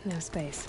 No space.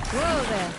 Whoa there!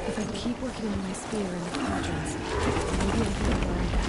If I keep working on my spear and the quadrants, maybe I can learn that.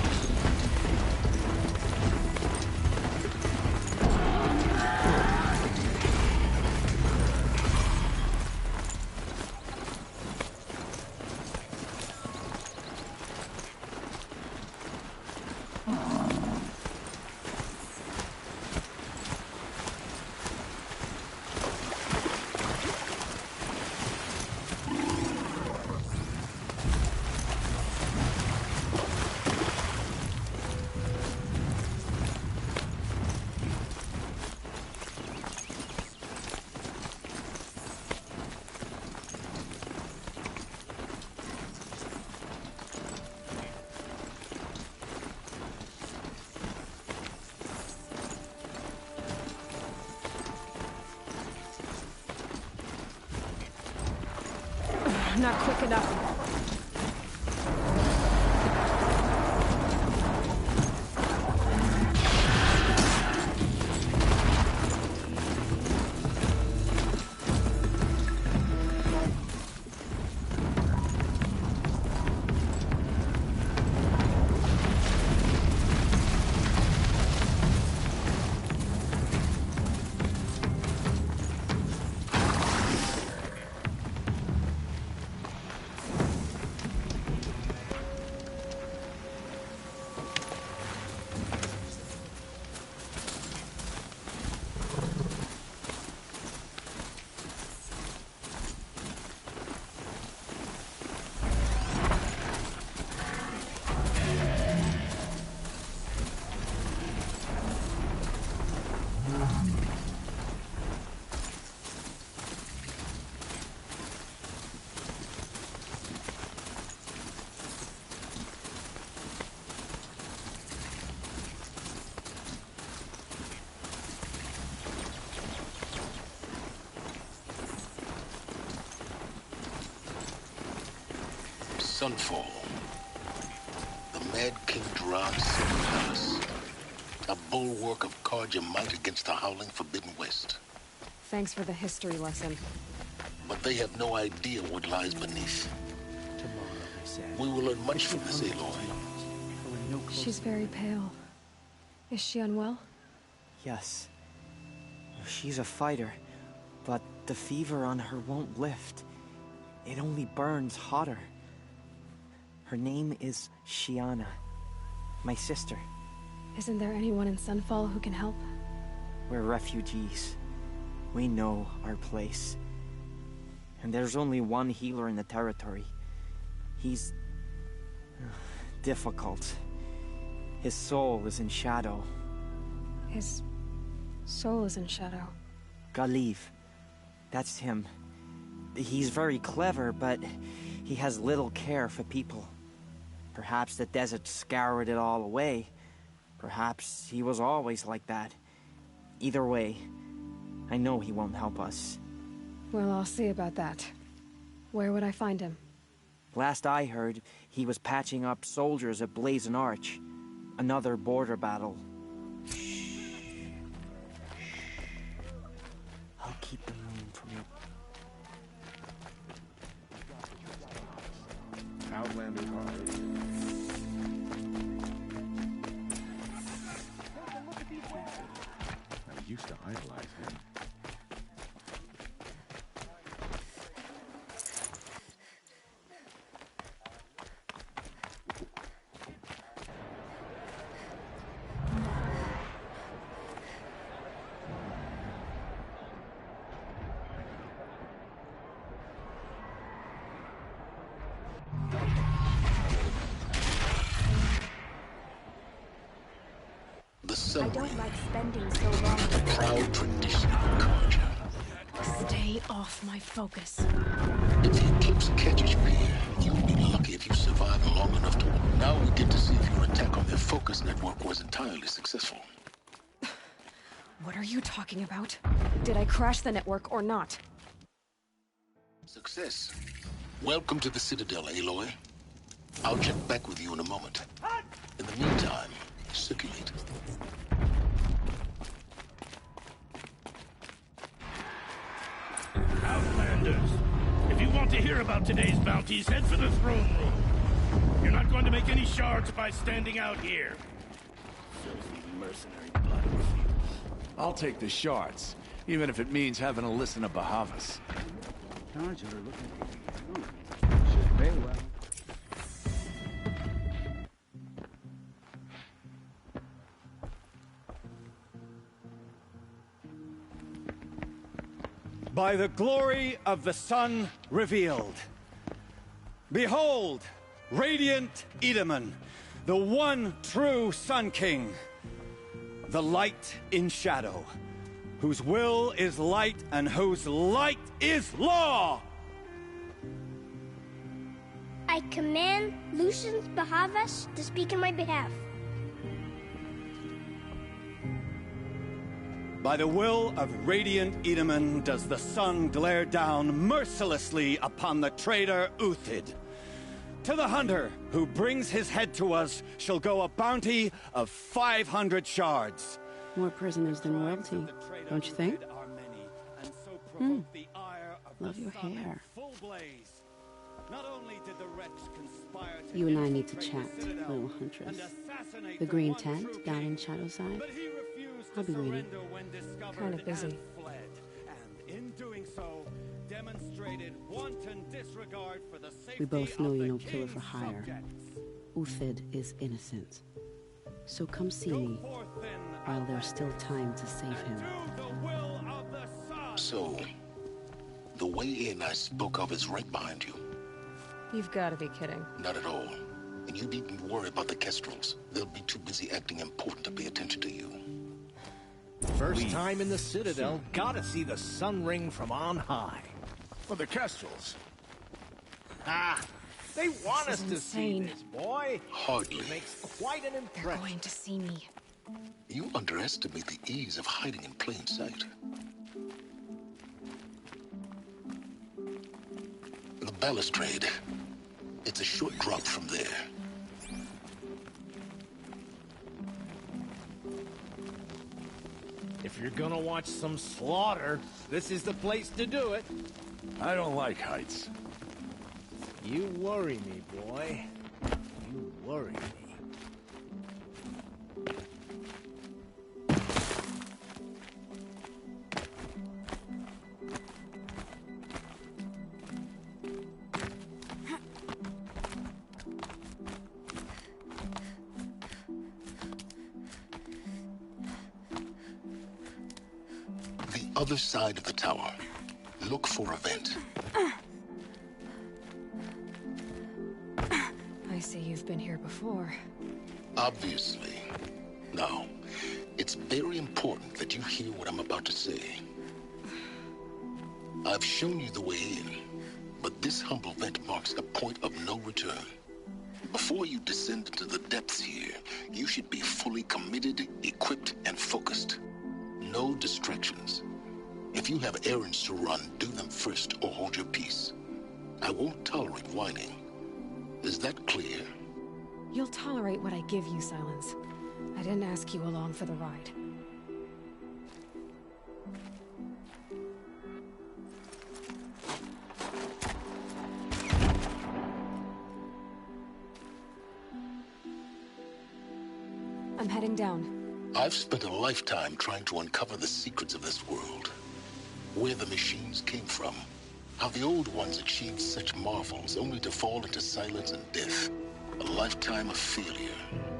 Not quick enough. Sunfall. The Mad King Jiran's Silver Palace. A bulwark of Carja might against the howling Forbidden West. Thanks for the history lesson. But they have no idea what lies beneath. Tomorrow, they said. We will learn much from this, Aloy. She's very pale. Is she unwell? Yes. She's a fighter, but the fever on her won't lift. It only burns hotter. Her name is Shiana, my sister. Isn't there anyone in Sunfall who can help? We're refugees. We know our place. And there's only one healer in the territory. He's difficult. His soul is in shadow. His soul is in shadow. Galiv. That's him. He's very clever, but he has little care for people. Perhaps the desert scoured it all away, Perhaps he was always like that. Either way, I know he won't help us. Well, I'll see about that. Where would I find him? Last I heard, he was patching up soldiers at Blazon Arch. Another border battle. I'll keep the moon from your... Outlander Hard. I used to idolize him. I don't like spending so long. Proud tradition of Carja. Stay off my focus. If the Eclipse catches you here, you'll be lucky if you survive long enough to... Now we get to see if your attack on their focus network was entirely successful. What are you talking about? Did I crash the network or not? Success. Welcome to the Citadel, Aloy. I'll check back with you in a moment. In the meantime, circulate. Outlanders, if you want to hear about today's bounties, head for the throne room. You're not going to make any shards by standing out here. Filthy mercenary battlefields. I'll take the shards, even if it means having to listen to Bahavas. Should pay well. By the glory of the sun revealed. Behold, radiant Edaman, the one true Sun King. The light in shadow, whose will is light and whose light is law! I command Lucius Bahavas to speak in my behalf. By the will of radiant Edaman does the sun glare down mercilessly upon the traitor Uthid. To the hunter who brings his head to us shall go a bounty of 500 shards. More prisoners than royalty, don't you think? Love your hair. You and I need to chat, little huntress. The green tent down in Shadowside? I'll be waiting. Kind of busy. We both know you're no killer for hire. Uthid is innocent. So come see me while there's still time to save him. So, the way in I spoke of is right behind you. You've got to be kidding. Not at all. And you needn't worry about the Kestrels. They'll be too busy acting important to pay attention to you. First time in the Citadel, gotta see the sun ring from on high. For the Kestrels. Ah, they want us This is to see insane. this, boy. Hardly. It makes quite an They're impression. going to see me. You underestimate the ease of hiding in plain sight. The balustrade. It's a short drop from there. If you're gonna watch some slaughter, this is the place to do it. I don't like heights. You worry me, boy. You worry me. The other side of the tower. Look for a vent. I see you've been here before. Obviously. Now, it's very important that you hear what I'm about to say. I've shown you the way in, but this humble vent marks a point of no return. Before you descend into the depths here, you should be fully committed errands to run, do them first or hold your peace. I won't tolerate whining. Is that clear? You'll tolerate what I give you, Silence. I didn't ask you along for the ride. I'm heading down. I've spent a lifetime trying to uncover the secrets of this world. Where the machines came from. How the old ones achieved such marvels only to fall into silence and death. A lifetime of failure,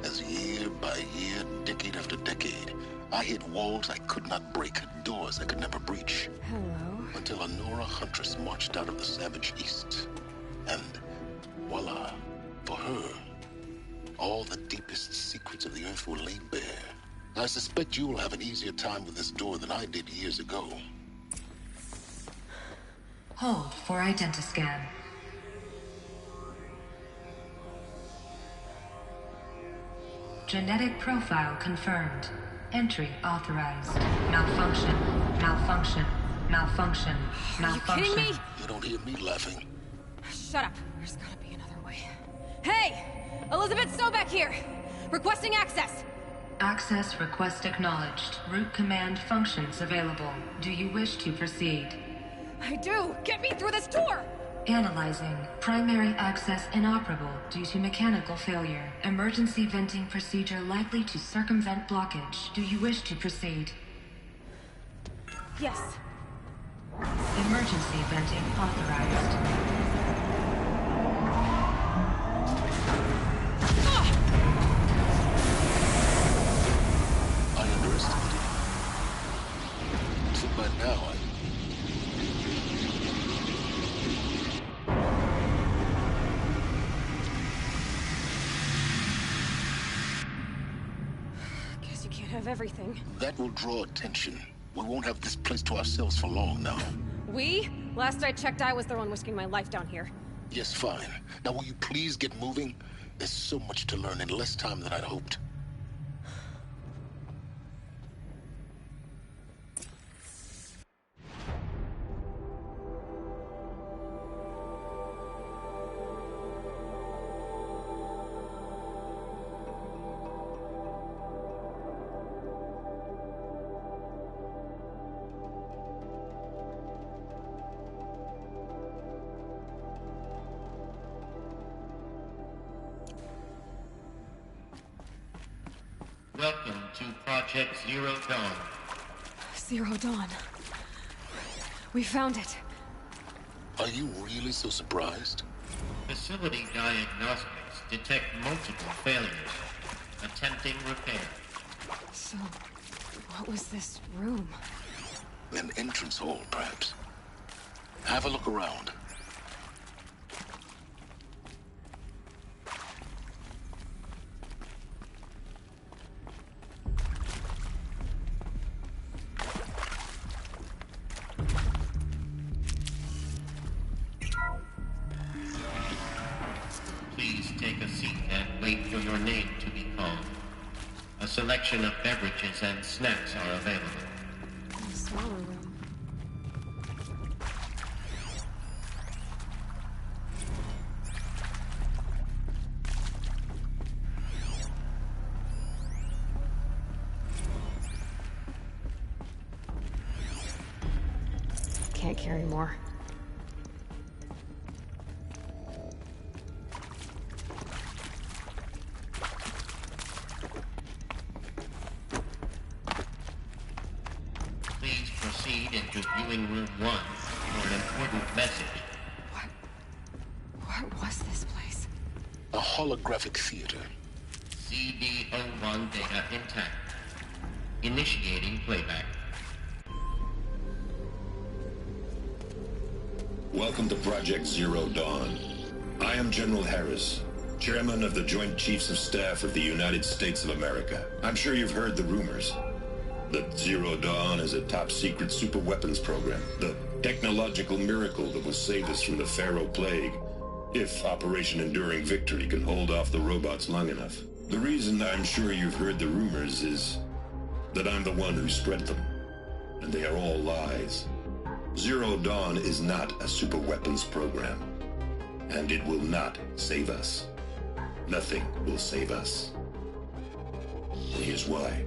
as year by year, decade after decade, I hit walls I could not break, doors I could never breach. Hello. Until a Nora huntress marched out of the savage east. And voila, for her, all the deepest secrets of the earth were laid bare. I suspect you will have an easier time with this door than I did years ago. Hold for identiscan. Genetic profile confirmed. Entry authorized. Malfunction. Malfunction. Malfunction. Malfunction. Are you kidding me? You don't hear me laughing. Shut up. There's gotta be another way. Hey! Elizabeth Sobek here! Requesting access! Access request acknowledged. Root command functions available. Do you wish to proceed? I do! Get me through this door! Analyzing. Primary access inoperable due to mechanical failure. Emergency venting procedure likely to circumvent blockage. Do you wish to proceed? Yes. Emergency venting authorized. I underestimated. So by now, Guess you can't have everything. that will draw attention. We won't have this place to ourselves for long now. We? Last I checked, I was the one risking my life down here. Yes, fine. Now will you please get moving? There's so much to learn in less time than I'd hoped. Welcome to Project Zero Dawn. Zero Dawn. We found it. Are you really so surprised? Facility diagnostics detect multiple failures. Attempting repair. So, what was this room? An entrance hall, perhaps. Have a look around. Please take a seat and wait for your name to be called. A selection of beverages and snacks are available. A smaller room. Can't carry more. Please proceed into viewing room 1 for an important message. What was this place? A holographic theater. CD01 data intact. Initiating playback. Welcome to Project Zero Dawn. I am General Harris, Chairman of the Joint Chiefs of Staff of the United States of America. I'm sure you've heard the rumors. That Zero Dawn is a top-secret super-weapons program. The technological miracle that will save us from the Pharaoh Plague, if Operation Enduring Victory can hold off the robots long enough. The reason I'm sure you've heard the rumors is that I'm the one who spread them, and they are all lies. Zero Dawn is not a superweapons program, and it will not save us. Nothing will save us. Here's why.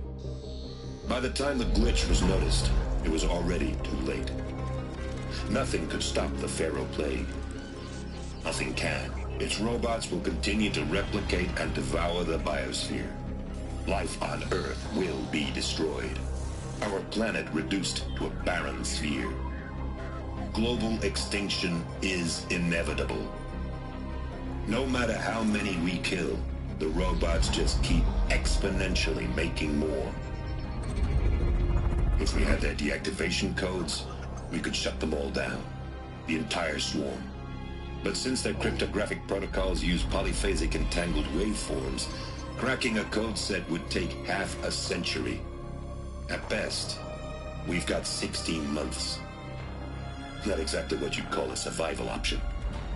By the time the glitch was noticed, it was already too late. Nothing could stop the Pharaoh Plague. Nothing can. Its robots will continue to replicate and devour the biosphere. Life on Earth will be destroyed. Our planet reduced to a barren sphere. Global extinction is inevitable. No matter how many we kill, the robots just keep exponentially making more. If we had their deactivation codes, we could shut them all down. The entire swarm. But since their cryptographic protocols use polyphasic entangled waveforms, cracking a code set would take half a century. At best, we've got 16 months. Not exactly what you'd call a survival option.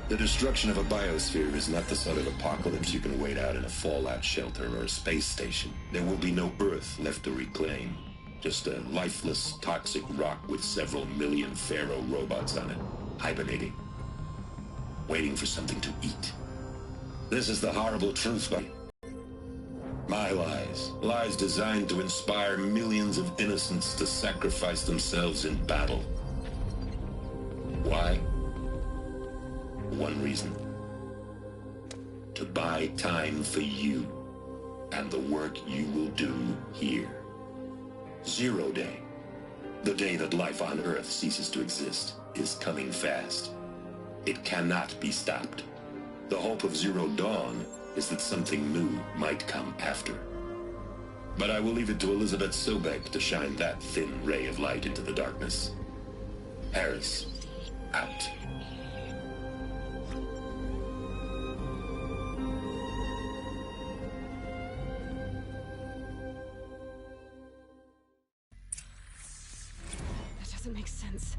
The destruction of a biosphere is not the sort of apocalypse you can wait out in a fallout shelter or a space station. There will be no Earth left to reclaim. Just a lifeless, toxic rock with several million Pharaoh robots on it, hibernating. Waiting for something to eat. This is the horrible truth, buddy. My lies. Lies designed to inspire millions of innocents to sacrifice themselves in battle. Why? One reason. To buy time for you and the work you will do here. Zero Day, the day that life on Earth ceases to exist, is coming fast. It cannot be stopped. The hope of Zero Dawn is that something new might come after. But I will leave it to Elizabeth Sobek to shine that thin ray of light into the darkness. Harris, out. Doesn't make sense.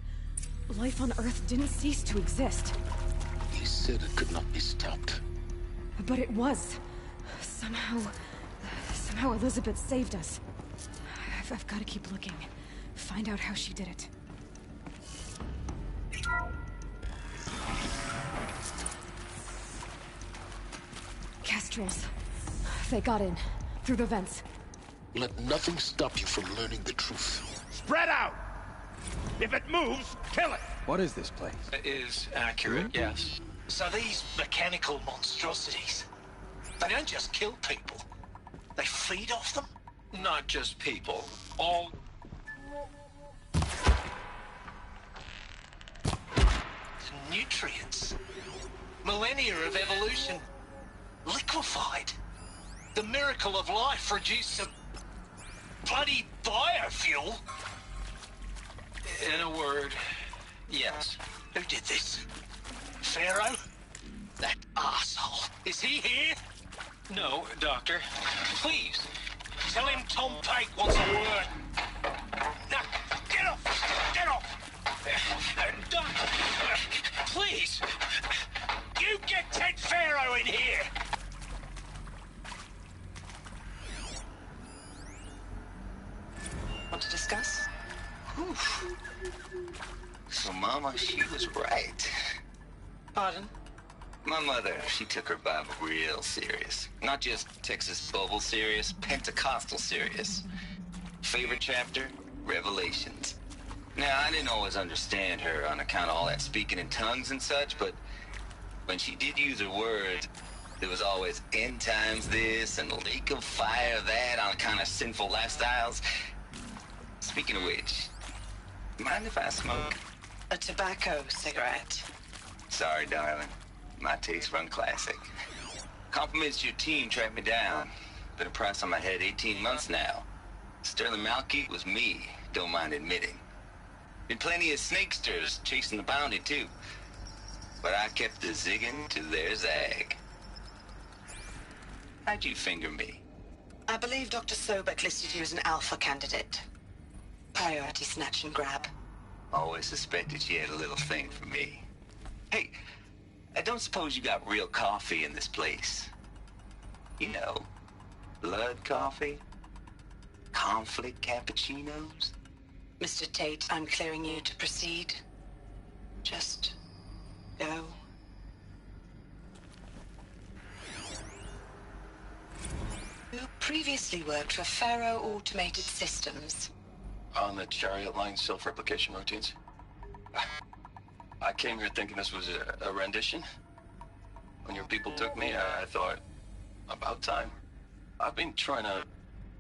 Life on Earth didn't cease to exist. He said it could not be stopped. But it was. Somehow Elizabeth saved us. I've got to keep looking. Find out how she did it. Kestrels. They got in. Through the vents. Let nothing stop you from learning the truth. Spread out! If it moves, kill it! What is this place? It is accurate, yes. So these mechanical monstrosities, they don't just kill people. They feed off them? Not just people. All... the nutrients. Millennia of evolution liquefied. The miracle of life reduced to bloody biofuel. In a word, yes. Who did this? Pharaoh? That asshole. Is he here? No, Doctor. Please, tell him Tom Pike wants a word. Now, get off! Get off! Doctor, please! You get Ted Pharaoh in here! Want to discuss? Oof. So, Mama, she was right. Pardon? My mother, she took her Bible real serious. Not just Texas Bible serious, Pentecostal serious. Favorite chapter? Revelations. Now, I didn't always understand her on account of all that speaking in tongues and such, but when she did use her words, there was always end times this and lake of fire that on account of sinful lifestyles. Speaking of which, mind if I smoke? A tobacco cigarette. Sorry, darling. My taste run classic. Compliments to your team tracked me down. Been a price on my head 18 months now. Sterling Malky was me, don't mind admitting. Been plenty of snakesters chasing the bounty, too. But I kept the zigging to their zag. How'd you finger me? I believe Dr. Sobek listed you as an alpha candidate. Priority snatch and grab. Always suspected she had a little thing for me. Hey, I don't suppose you got real coffee in this place. You know, blood coffee? Conflict cappuccinos? Mr. Tate, I'm clearing you to proceed. Just go. You previously worked for Faro Automated Systems. On the Chariot Line self-replication routines? I came here thinking this was a rendition. When your people took me, I thought, about time. I've been trying to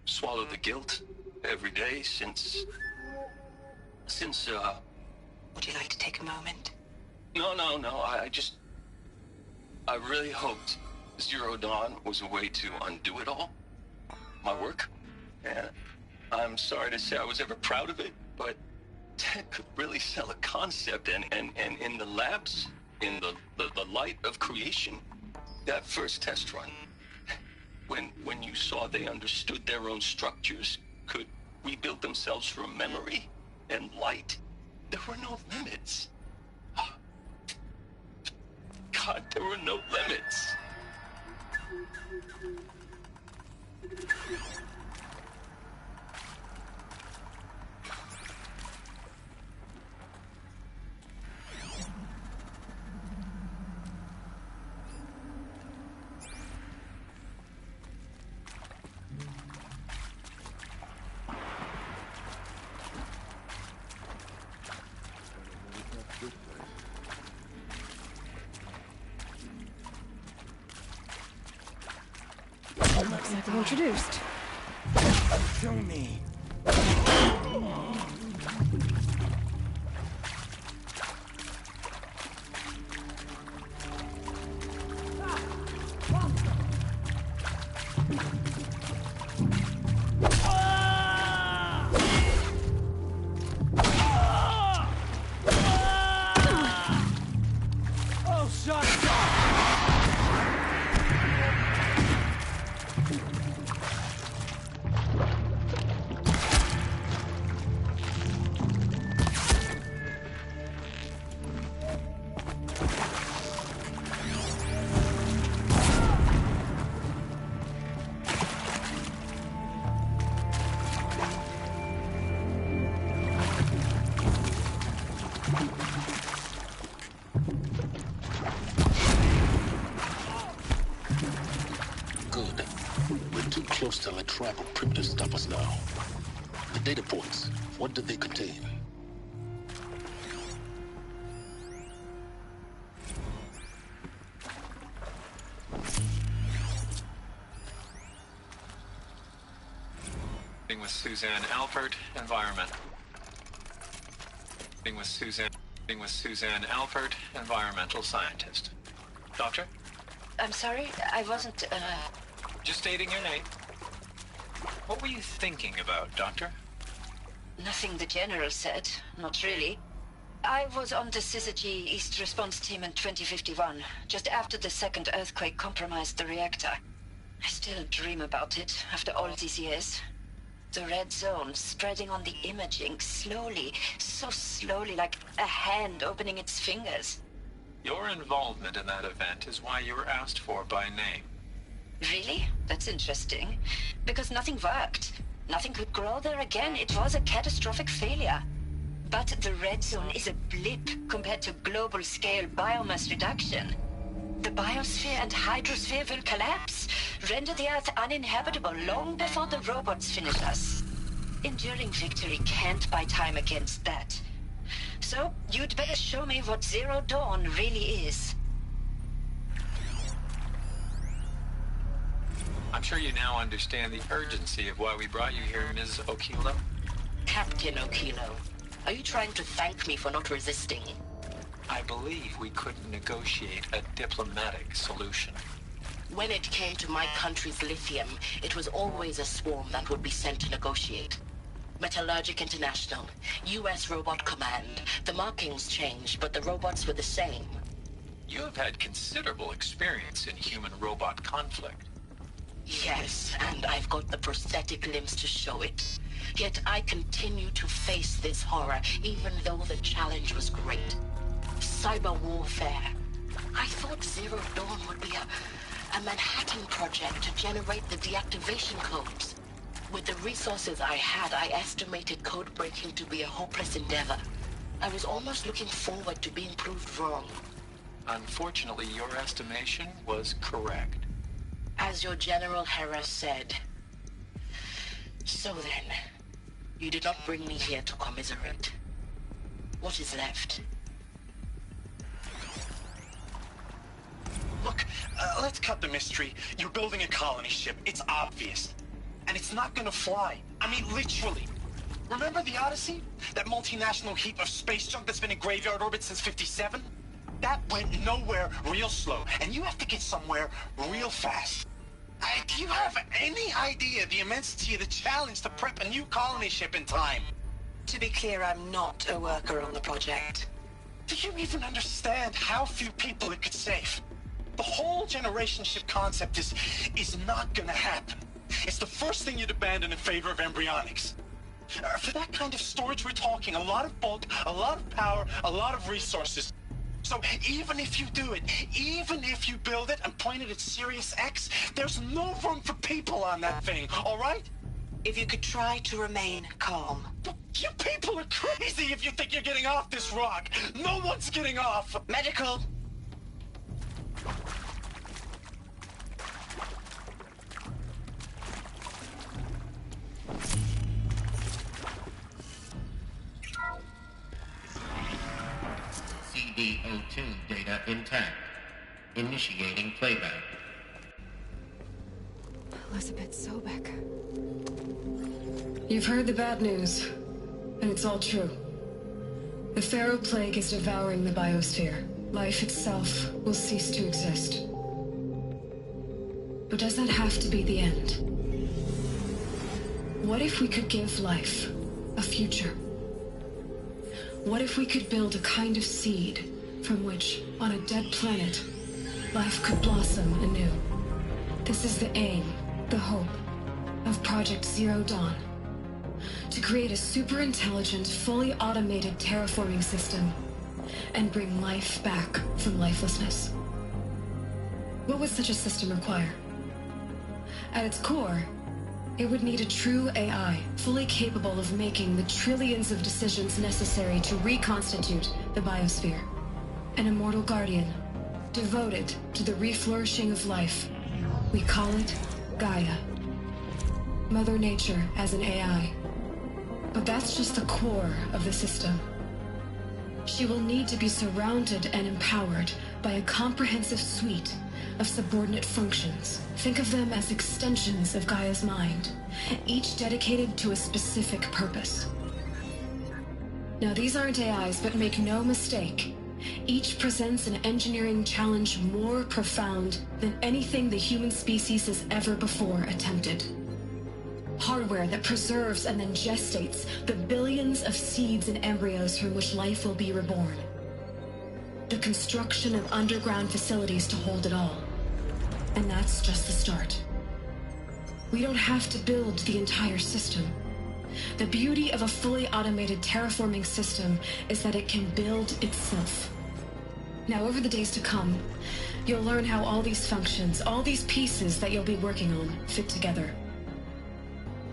swallow the guilt every day since... Would you like to take a moment? No, I really hoped Zero Dawn was a way to undo it all. My work. And I'm sorry to say I was ever proud of it, but Ted could really sell a concept, and in the labs, in the light of creation, that first test run, when you saw they understood their own structures, could rebuild themselves from memory and light, there were no limits. God, there were no limits. Looks like we're introduced. Show me. Close to the tribal primitive stop us now. The data points, what did they contain? With Suzanne Alpert, environment. With Suzanne Alpert, environmental scientist. Doctor? I'm sorry, I wasn't, Just stating your name. What were you thinking about, Doctor? Nothing the General said. Not really. I was on the Syzygy East Response Team in 2051, just after the second earthquake compromised the reactor. I still dream about it, after all these years. The red zone spreading on the imaging, slowly, so slowly, like a hand opening its fingers. Your involvement in that event is why you were asked for by name. Really? That's interesting. Because nothing worked. Nothing could grow there again. It was a catastrophic failure. But the red zone is a blip compared to global-scale biomass reduction. The biosphere and hydrosphere will collapse, render the Earth uninhabitable long before the robots finish us. Enduring victory can't buy time against that. So, you'd better show me what Zero Dawn really is. I'm sure you now understand the urgency of why we brought you here, Ms. Okilo. Captain Okilo, are you trying to thank me for not resisting? I believe we couldn't negotiate a diplomatic solution. When it came to my country's lithium, it was always a swarm that would be sent to negotiate. Metallurgic International, U.S. Robot Command. The markings changed, but the robots were the same. You have had considerable experience in human-robot conflict. Yes, and I've got the prosthetic limbs to show it. Yet I continue to face this horror, even though the challenge was great. Cyber warfare. I thought Zero Dawn would be a Manhattan project to generate the deactivation codes. With the resources I had, I estimated code breaking to be a hopeless endeavor. I was almost looking forward to being proved wrong. Unfortunately, your estimation was correct. As your General Harris said. So then, you did not bring me here to commiserate. What is left? Look, let's cut the mystery. You're building a colony ship. It's obvious. And it's not gonna fly. I mean, literally. Remember the Odyssey? That multinational heap of space junk that's been in graveyard orbit since '57? That went nowhere real slow. And you have to get somewhere real fast. Do you have any idea the immensity of the challenge to prep a new colony ship in time? To be clear, I'm not a worker on the project. Do you even understand how few people it could save? The whole generation ship concept is not gonna happen. It's the first thing you'd abandon in favor of embryonics. For that kind of storage, we're talking a lot of bulk, a lot of power, a lot of resources. So even if you do it, even if you build it and point it at Sirius X, there's no room for people on that thing, all right? If you could try to remain calm. You people are crazy if you think you're getting off this rock. No one's getting off. Medical. CD02 data intact. Initiating playback. Elizabeth Sobek. You've heard the bad news, and it's all true. The Pharaoh Plague is devouring the biosphere. Life itself will cease to exist. But does that have to be the end? What if we could give life a future? What if we could build a kind of seed from which, on a dead planet, life could blossom anew? This is the aim, the hope, of Project Zero Dawn. To create a super-intelligent, fully automated terraforming system and bring life back from lifelessness. What would such a system require? At its core, it would need a true AI, fully capable of making the trillions of decisions necessary to reconstitute the biosphere. An immortal guardian, devoted to the reflourishing of life. We call it Gaia. Mother Nature as an AI. But that's just the core of the system. She will need to be surrounded and empowered by a comprehensive suite of subordinate functions. Think of them as extensions of Gaia's mind, each dedicated to a specific purpose. Now, these aren't AIs, but make no mistake, each presents an engineering challenge more profound than anything the human species has ever before attempted. Hardware that preserves and then gestates the billions of seeds and embryos from which life will be reborn. The construction of underground facilities to hold it all. And that's just the start. We don't have to build the entire system. The beauty of a fully automated terraforming system is that it can build itself. Now, over the days to come, you'll learn how all these functions, all these pieces that you'll be working on, fit together.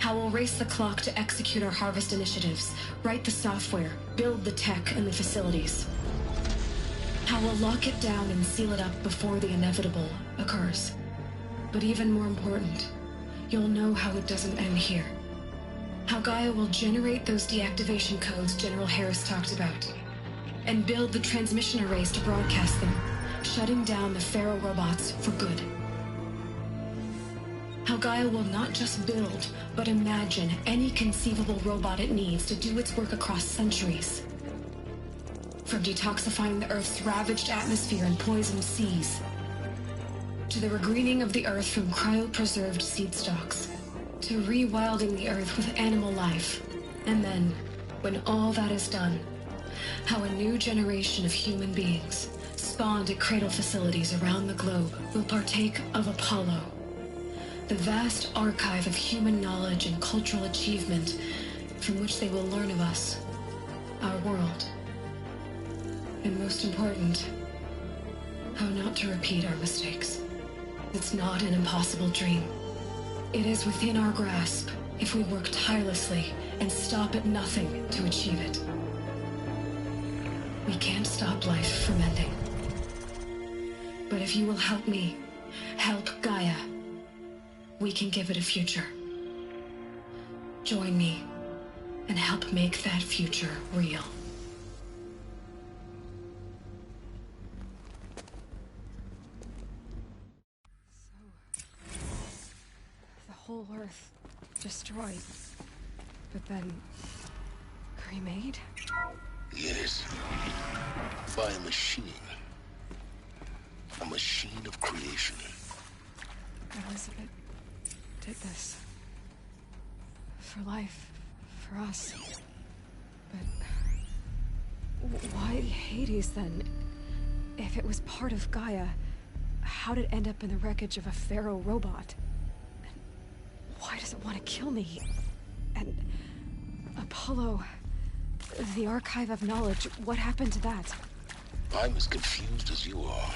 How we'll race the clock to execute our harvest initiatives, write the software, build the tech and the facilities. How we'll lock it down and seal it up before the inevitable occurs. But even more important, you'll know how it doesn't end here. How Gaia will generate those deactivation codes General Harris talked about, and build the transmission arrays to broadcast them, shutting down the Pharaoh robots for good. How Gaia will not just build, but imagine any conceivable robot it needs to do its work across centuries. From detoxifying the Earth's ravaged atmosphere and poisoned seas, to the regreening of the Earth from cryopreserved seed stalks, to rewilding the Earth with animal life. And then, when all that is done, how a new generation of human beings, spawned at cradle facilities around the globe, will partake of Apollo, the vast archive of human knowledge and cultural achievement from which they will learn of us, our world. And most important, how not to repeat our mistakes. It's not an impossible dream. It is within our grasp if we work tirelessly and stop at nothing to achieve it. We can't stop life from ending. But if you will help me, help Gaia, we can give it a future. Join me and help make that future real. The whole Earth destroyed, but then cremated? Yes. By a machine. A machine of creation. Elizabeth did this. For life. For us. But why Hades then? If it was part of Gaia, how did it end up in the wreckage of a Pharaoh robot? And why does it want to kill me? And Apollo, the Archive of Knowledge, what happened to that? I'm as confused as you are.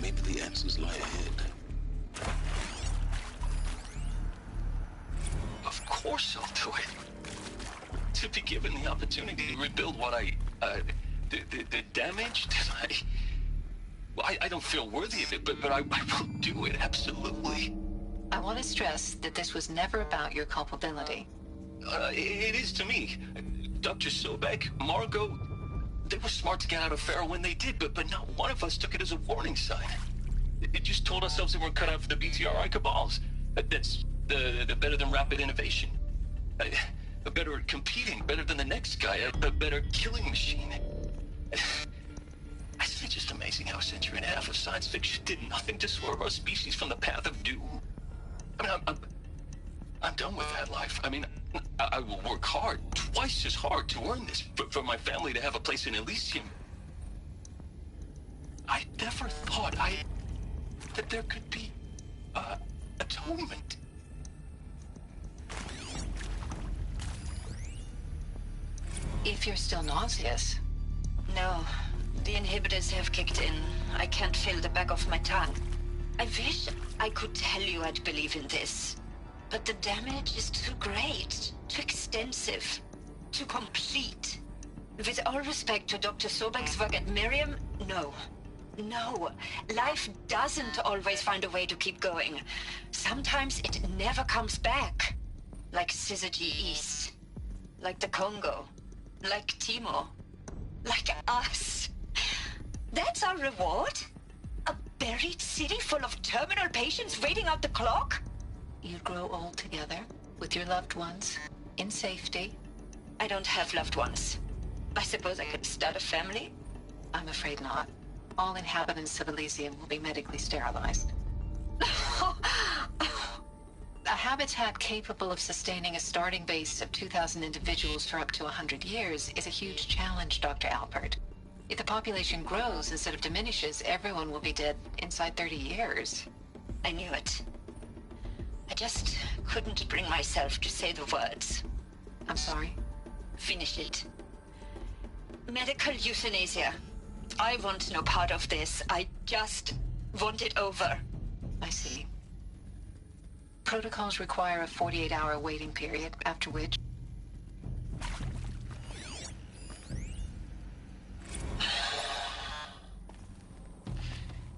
Maybe the answers lie ahead. Of course I'll do it. To be given the opportunity to rebuild what the damage that I don't feel worthy of it, but I will do it, absolutely. I want to stress that this was never about your culpability. It is to me. Dr. Sobek, Margot, they were smart to get out of Pharaoh when they did, but not one of us took it as a warning sign. It just told ourselves that we're cut out for the BTRI cabals. That's the better than rapid innovation. Better at competing, better than the next guy, a better killing machine. It's just amazing how a century and a half of science fiction did nothing to swerve our species from the path of doom. I mean, I'm done with that life. I mean, I will work hard, twice as hard to earn this, for my family to have a place in Elysium. I never thought that there could be, atonement. If you're still nauseous. No, the inhibitors have kicked in. I can't feel the back of my tongue. I wish I could tell you I'd believe in this. But the damage is too great, too extensive, too complete. With all respect to Dr. Sobek's work at Miriam, no. No, life doesn't always find a way to keep going. Sometimes it never comes back. Like Syzygy East. Like the Congo. Like Timo. Like us. That's our reward? A buried city full of terminal patients waiting out the clock? You grow old together, with your loved ones, in safety. I don't have loved ones. I suppose I could start a family? I'm afraid not. All inhabitants of Elysium will be medically sterilized. A habitat capable of sustaining a starting base of 2,000 individuals for up to 100 years is a huge challenge, Dr. Alpert. If the population grows instead of diminishes, everyone will be dead inside 30 years. I knew it. I just couldn't bring myself to say the words. I'm sorry? Finish it. Medical euthanasia. I want no part of this. I just want it over. I see. Protocols require a 48-hour waiting period, after which...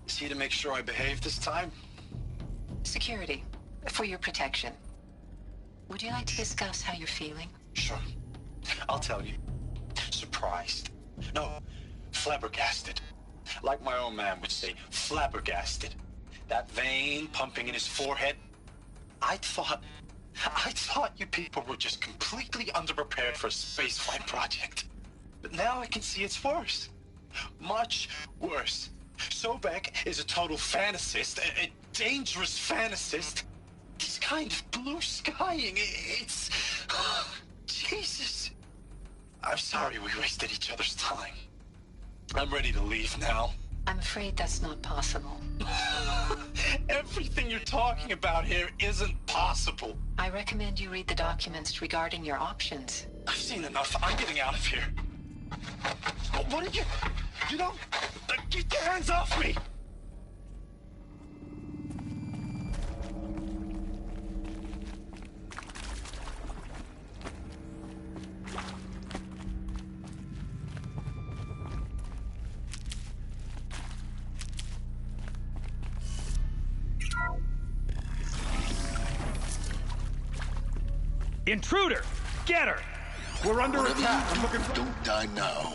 Is he to make sure I behave this time? Security. For your protection. Would you like to discuss how you're feeling? Sure. I'll tell you. Surprised. No, flabbergasted. Like my old man would say, flabbergasted. That vein pumping in his forehead. I thought you people were just completely underprepared for a spaceflight project. But now I can see it's worse. Much worse. Sobek is a total fantasist, a dangerous fantasist. This kind of blue skying, it's... Jesus. I'm sorry we wasted each other's time. I'm ready to leave now. I'm afraid that's not possible. Everything you're talking about here isn't possible. I recommend you read the documents regarding your options. I've seen enough. I'm getting out of here. What are you... You don't... Get your hands off me! Intruder! Get her! We're under Whatever attack. you do, don't die now.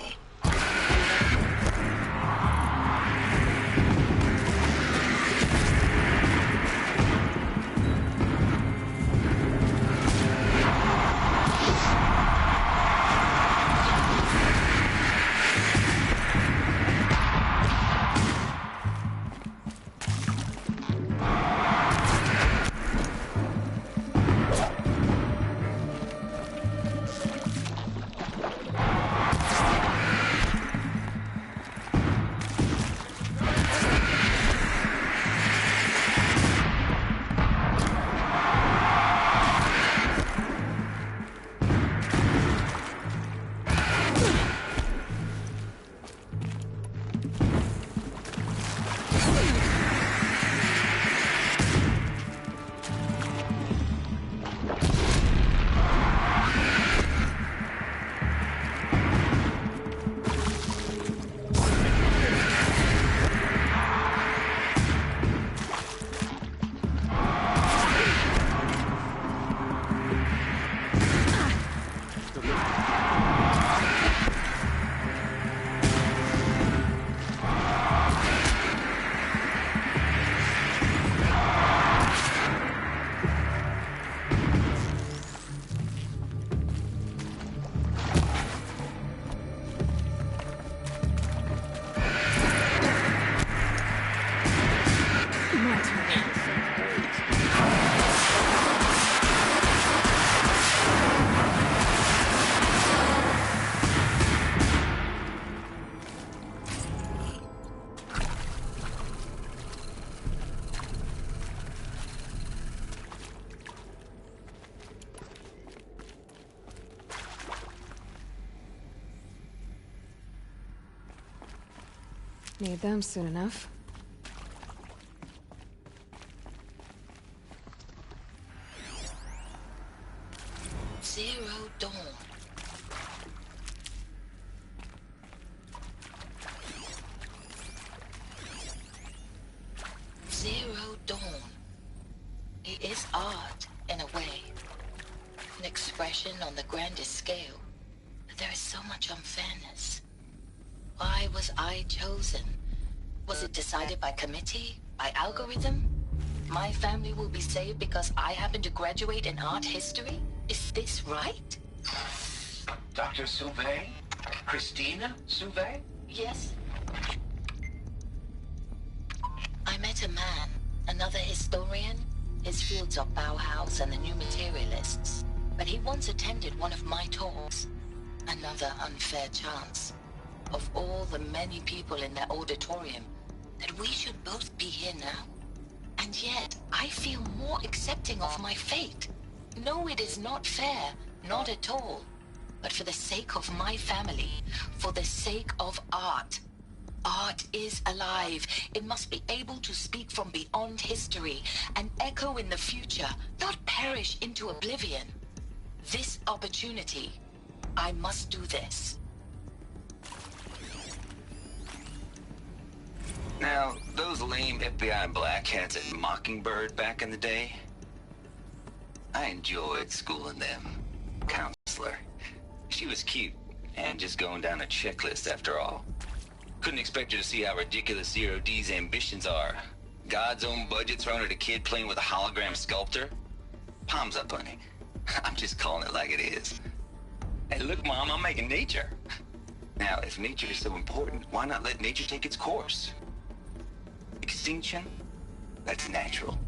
Need them soon enough. Zero Dawn. Zero Dawn. It is art, in a way. An expression on the grandest scale. But there is so much unfairness. Why was I chosen? Was it decided by committee? By algorithm? My family will be saved because I happen to graduate in art history? Is this right? Dr. Sauvé? Christina Sauvé? Yes. I met a man, another historian. His fields are Bauhaus and the New Materialists. But he once attended one of my talks. Another unfair chance. Of all the many people in that auditorium, that we should both be here now. And yet, I feel more accepting of my fate. No, it is not fair, not at all. But for the sake of my family, for the sake of art. Art is alive. It must be able to speak from beyond history and echo in the future, not perish into oblivion. This opportunity, I must do this. Now, those lame FBI black hats at Mockingbird back in the day, I enjoyed schooling them. Counselor. She was cute, and just going down a checklist after all. Couldn't expect her to see how ridiculous Zero D's ambitions are. God's own budget thrown at a kid playing with a hologram sculptor? Palms up, honey. I'm just calling it like it is. Hey, look, Mom, I'm making nature. Now, if nature is so important, why not let nature take its course? Extinction? That's natural.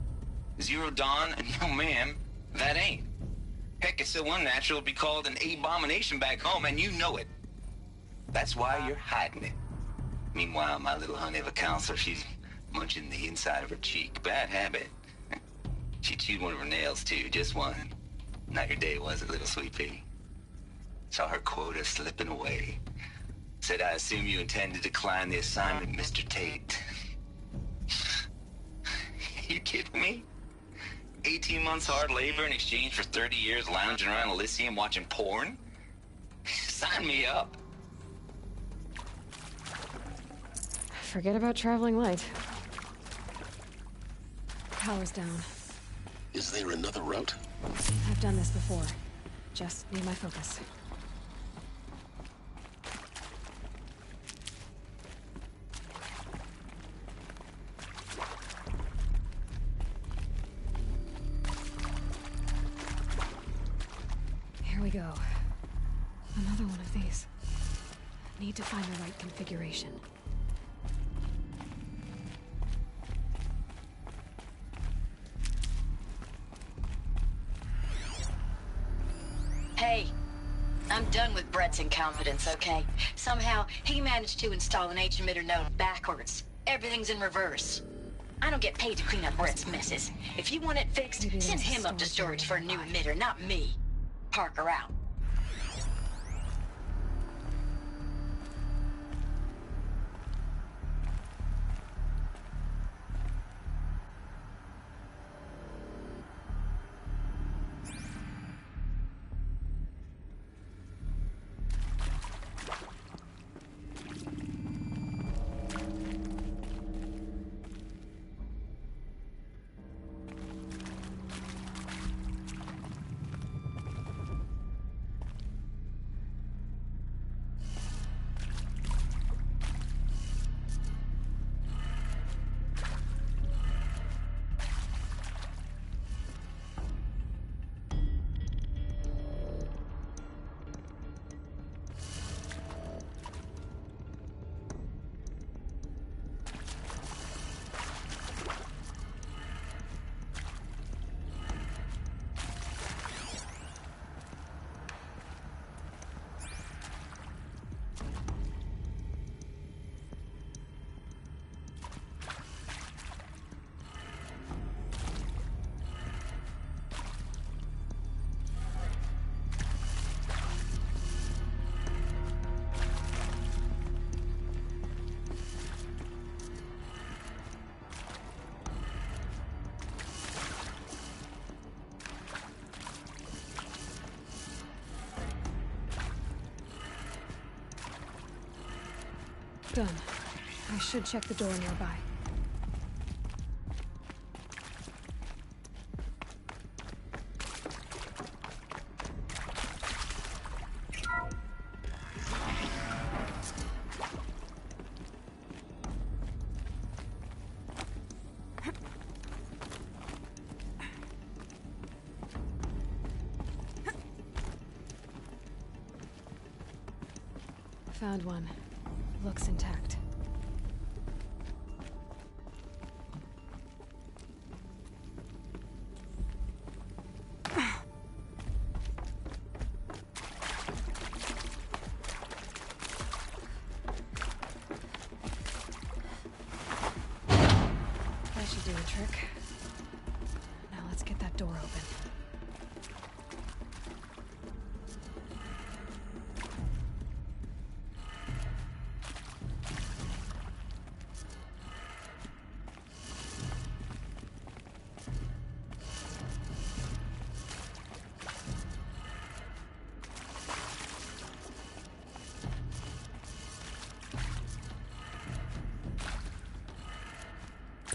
Zero Dawn? No, ma'am, that ain't. Heck, it's so unnatural it'd be called an abomination back home, and you know it. That's why you're hiding it. Meanwhile, my little honey of a counselor, she's munching the inside of her cheek. Bad habit. She chewed one of her nails, too, just one. Not your day, was it, little sweet pea? Saw her quota slipping away. Said, I assume you intend to decline the assignment, Mr. Tate. You kidding me? 18 months hard labor in exchange for 30 years lounging around Elysium watching porn? Sign me up. Forget about traveling light. Power's down. Is there another route? I've done this before. Just need my focus. Here we go. Another one of these. Need to find the right configuration. Hey, I'm done with Brett's incompetence, okay? Somehow, he managed to install an H-emitter node backwards. Everything's in reverse. I don't get paid to clean up Brett's messes. If you want it fixed, send him up to storage for a new emitter, not me. Parker out. Done. I should check the door nearby. Found one. Looks intact. That should do the trick. Now let's get that door open.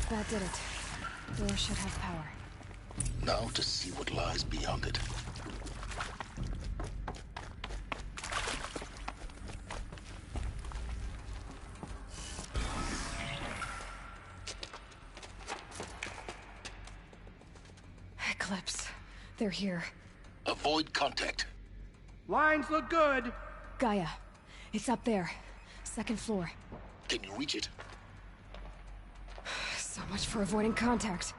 That did it. Door should have power. Now to see what lies beyond it. Eclipse. They're here. Avoid contact. Lines look good. Gaia. It's up there. Second floor. Can you reach it? So much for avoiding contact.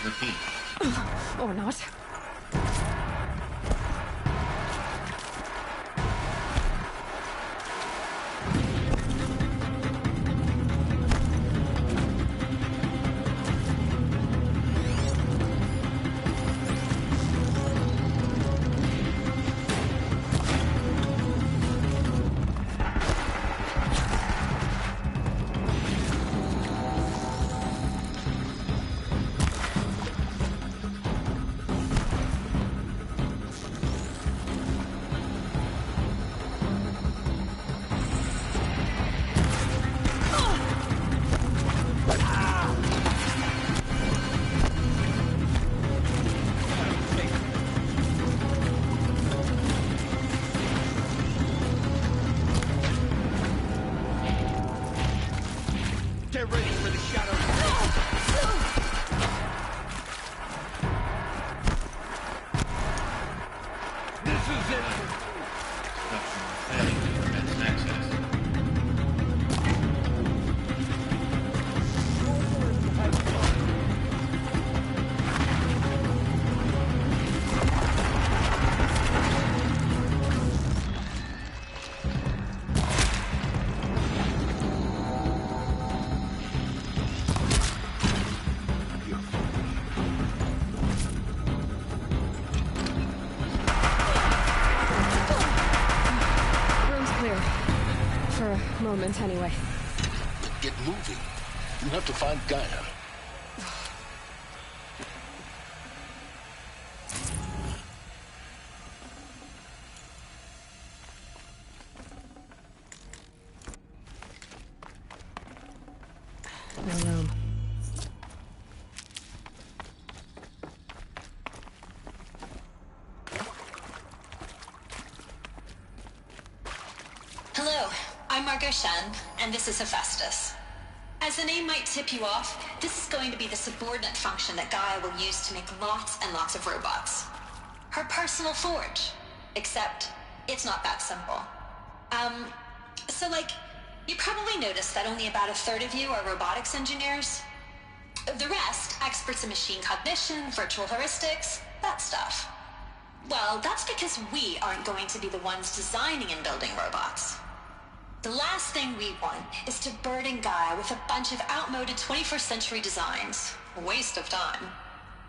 Repeat. Or not. Get ready for the shadow. This is it. Moment, anyway. Get moving. You have to find Gaia. No room. Hello, I'm Margot Shen, and this is Hephaestus. As the name might tip you off, this is going to be the subordinate function that Gaia will use to make lots and lots of robots. Her personal forge. Except, it's not that simple. You probably noticed that only about a third of you are robotics engineers. The rest, experts in machine cognition, virtual heuristics, that stuff. Well, that's because we aren't going to be the ones designing and building robots. The last thing we want is to burden Gaia with a bunch of outmoded 21st century designs. A waste of time.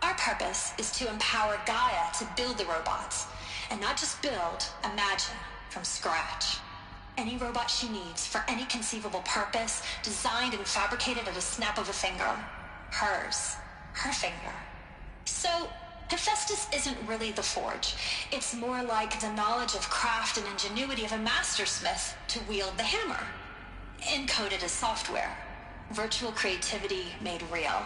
Our purpose is to empower Gaia to build the robots, and not just build, imagine, from scratch. Any robot she needs for any conceivable purpose, designed and fabricated at a snap of a finger. Hers. Her finger. So, Hephaestus isn't really the forge. It's more like the knowledge of craft and ingenuity of a mastersmith to wield the hammer. Encoded as software. Virtual creativity made real.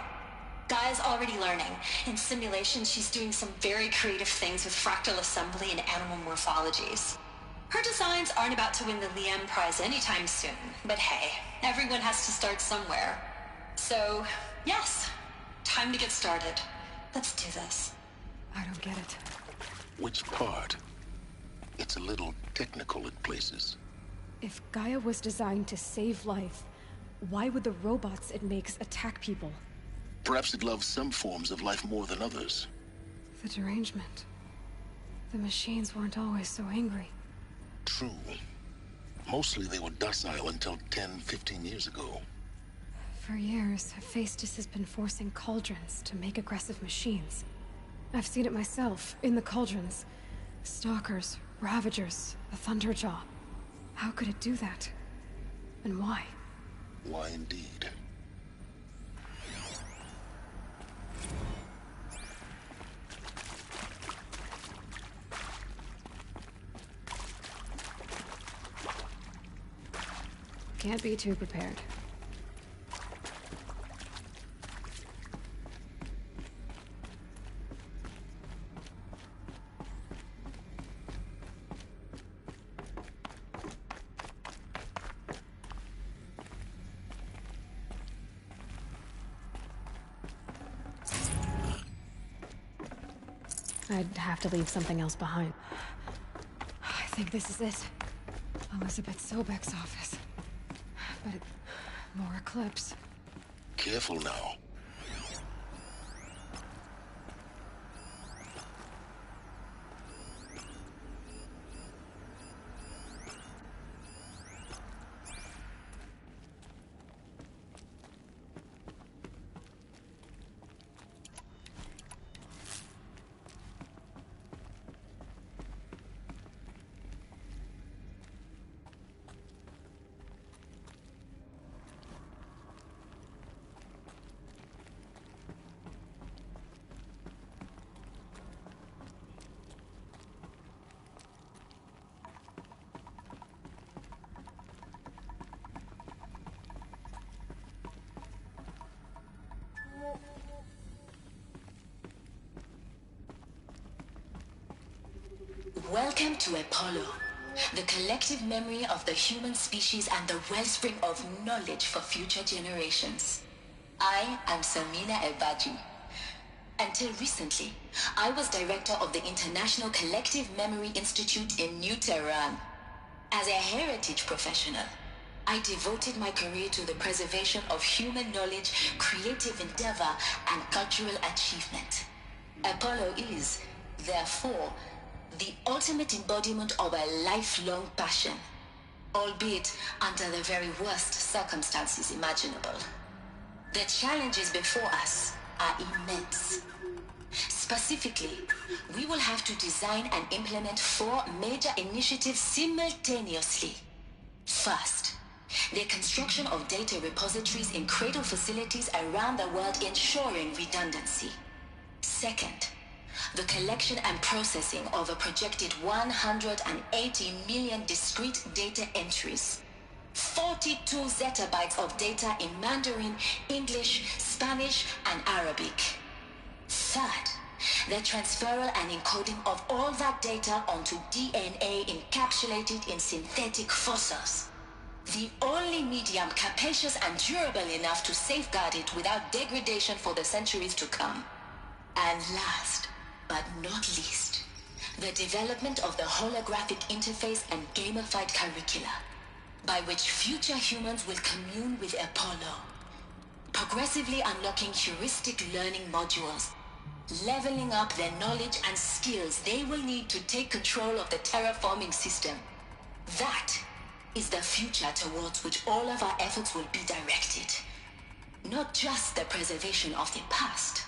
Gaia's already learning. In simulation, she's doing some very creative things with fractal assembly and animal morphologies. Her designs aren't about to win the Liam Prize anytime soon, but hey, everyone has to start somewhere. So, yes, time to get started. Let's do this. I don't get it. Which part? It's a little technical at places. If Gaia was designed to save life, why would the robots it makes attack people? Perhaps it loves some forms of life more than others. The derangement. The machines weren't always so angry. True. Mostly they were docile until 10, 15 years ago. For years, Hephaestus has been forcing cauldrons to make aggressive machines. I've seen it myself, in the cauldrons. Stalkers, Ravagers, the Thunderjaw. How could it do that? And why? Why indeed? Can't be too prepared. I'd have to leave something else behind. I think this is it. Elizabeth Sobek's office. But More Eclipse. Careful now. Welcome to Apollo, the collective memory of the human species and the wellspring of knowledge for future generations. I am Samina Ebaji. Until recently, I was director of the International Collective Memory Institute in New Tehran. As a heritage professional, I devoted my career to the preservation of human knowledge, creative endeavor, and cultural achievement. Apollo is, therefore, the ultimate embodiment of a lifelong passion, albeit under the very worst circumstances imaginable. The challenges before us are immense. Specifically, we will have to design and implement 4 major initiatives simultaneously. First, the construction of data repositories in cradle facilities around the world, ensuring redundancy. Second, the collection and processing of a projected 180 million discrete data entries. 42 zettabytes of data in Mandarin, English, Spanish, and Arabic. Third, the transferal and encoding of all that data onto DNA encapsulated in synthetic fossils. The only medium capacious and durable enough to safeguard it without degradation for the centuries to come. And last, but not least, the development of the holographic interface and gamified curricula, by which future humans will commune with Apollo, progressively unlocking heuristic learning modules, leveling up their knowledge and skills they will need to take control of the terraforming system. That is the future towards which all of our efforts will be directed. Not just the preservation of the past,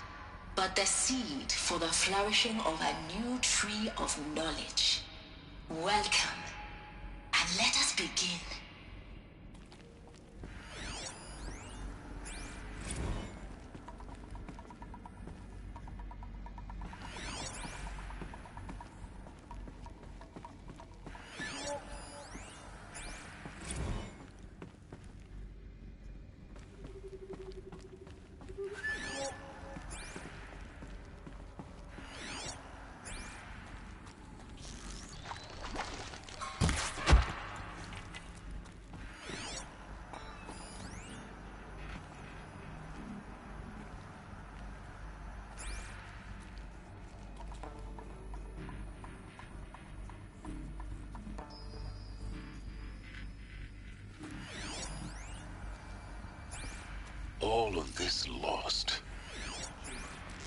but the seed for the flourishing of a new tree of knowledge. Welcome, and let us begin. All of this lost.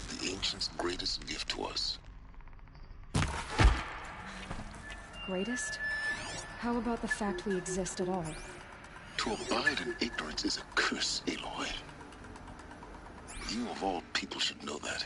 The ancients' greatest gift to us. Greatest? How about the fact we exist at all? To abide in ignorance is a curse, Aloy. You of all people should know that.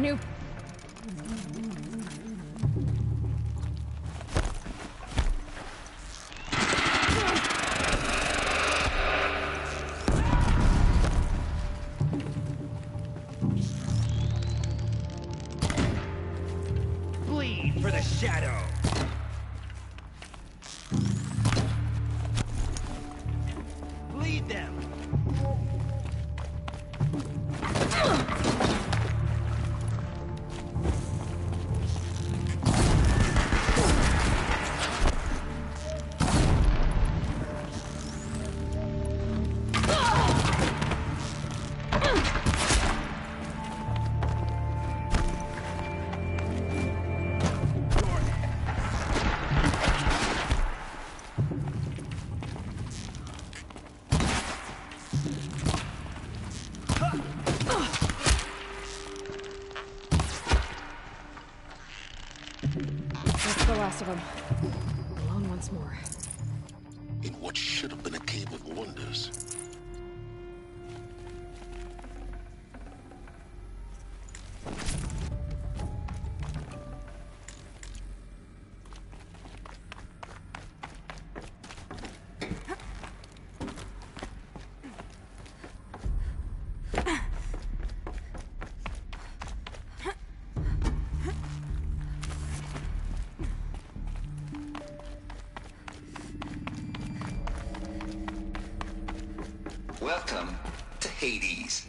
New... Bleed for the shadow. Bleed them. That's the last of them. Alone once more. In what should have been a cave of wonders. Welcome to Hades,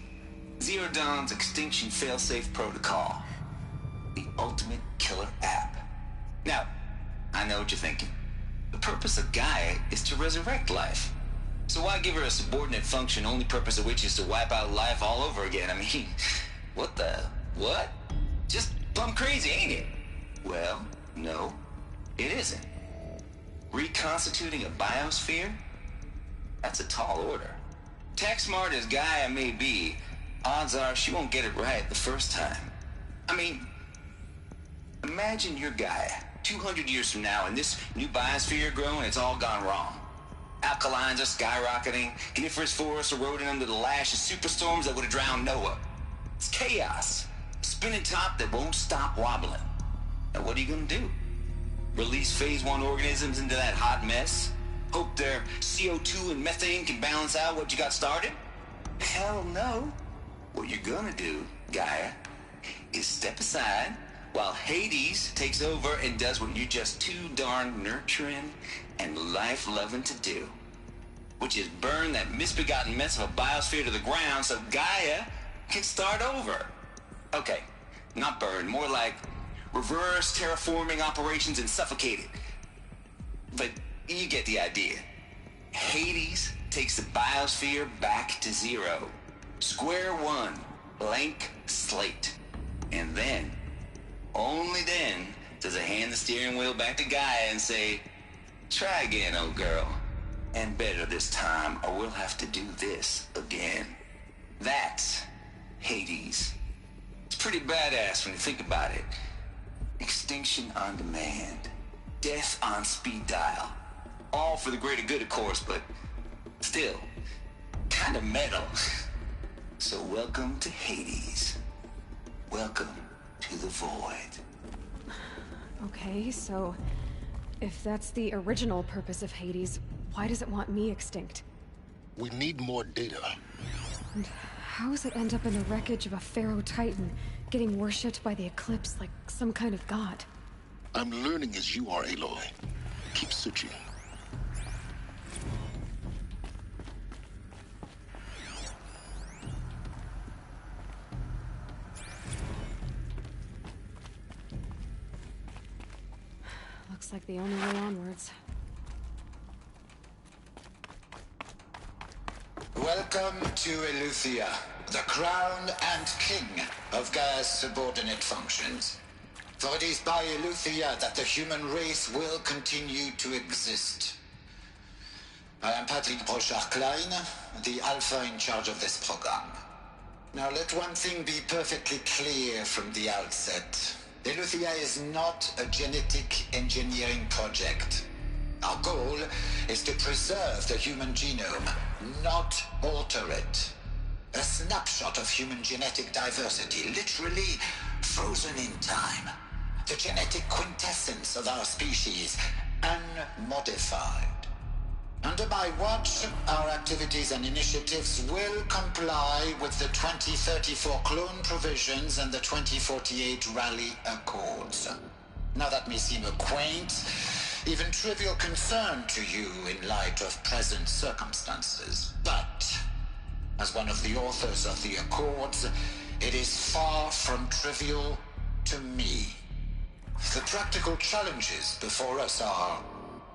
Zero Dawn's extinction failsafe protocol, the ultimate killer app. Now, I know what you're thinking. The purpose of Gaia is to resurrect life. So why give her a subordinate function, only purpose of which is to wipe out life all over again? I mean, what the... what? Just plumb crazy, ain't it? Well, no, it isn't. Reconstituting a biosphere? That's a tall order. Tech smart as Gaia may be, odds are she won't get it right the first time. I mean, imagine you're Gaia, 200 years from now, and this new biosphere you're growing, it's all gone wrong. Alkalines are skyrocketing, coniferous forests eroding under the lash of superstorms that would have drowned Noah. It's chaos, spinning top that won't stop wobbling. Now what are you gonna do? Release phase 1 organisms into that hot mess? Hope their CO2 and methane can balance out what you got started? Hell no. What you're gonna do, Gaia, is step aside while Hades takes over and does what you're just too darn nurturing and life-loving to do, which is burn that misbegotten mess of a biosphere to the ground so Gaia can start over. Okay, not burn, more like reverse terraforming operations and suffocate it. But you get the idea. Hades takes the biosphere back to zero. Square one, blank slate. And then, only then, does it hand the steering wheel back to Gaia and say, try again, old girl. And better this time, or we'll have to do this again. That's Hades. It's pretty badass when you think about it. Extinction on demand. Death on speed dial. All for the greater good, of course, but still, kind of metal. So welcome to Hades. Welcome to the void. Okay, so if that's the original purpose of Hades, why does it want me extinct? We need more data. And how does it end up in the wreckage of a Pharaoh Titan, getting worshipped by the Eclipse like some kind of god? I'm learning as you are, Aloy. Keep searching. Looks like the only way onwards. Welcome to Eleuthia, the crown and king of Gaia's subordinate functions. For it is by Eleuthia that the human race will continue to exist. I am Patrick Brochard-Klein, the Alpha in charge of this program. Now let one thing be perfectly clear from the outset. Eleuthia is not a genetic engineering project. Our goal is to preserve the human genome, not alter it. A snapshot of human genetic diversity, literally frozen in time. The genetic quintessence of our species, unmodified. Under my watch, our activities and initiatives will comply with the 2034 clone provisions and the 2048 Raleigh Accords. Now that may seem a quaint, even trivial concern to you in light of present circumstances, but as one of the authors of the Accords, it is far from trivial to me. The practical challenges before us are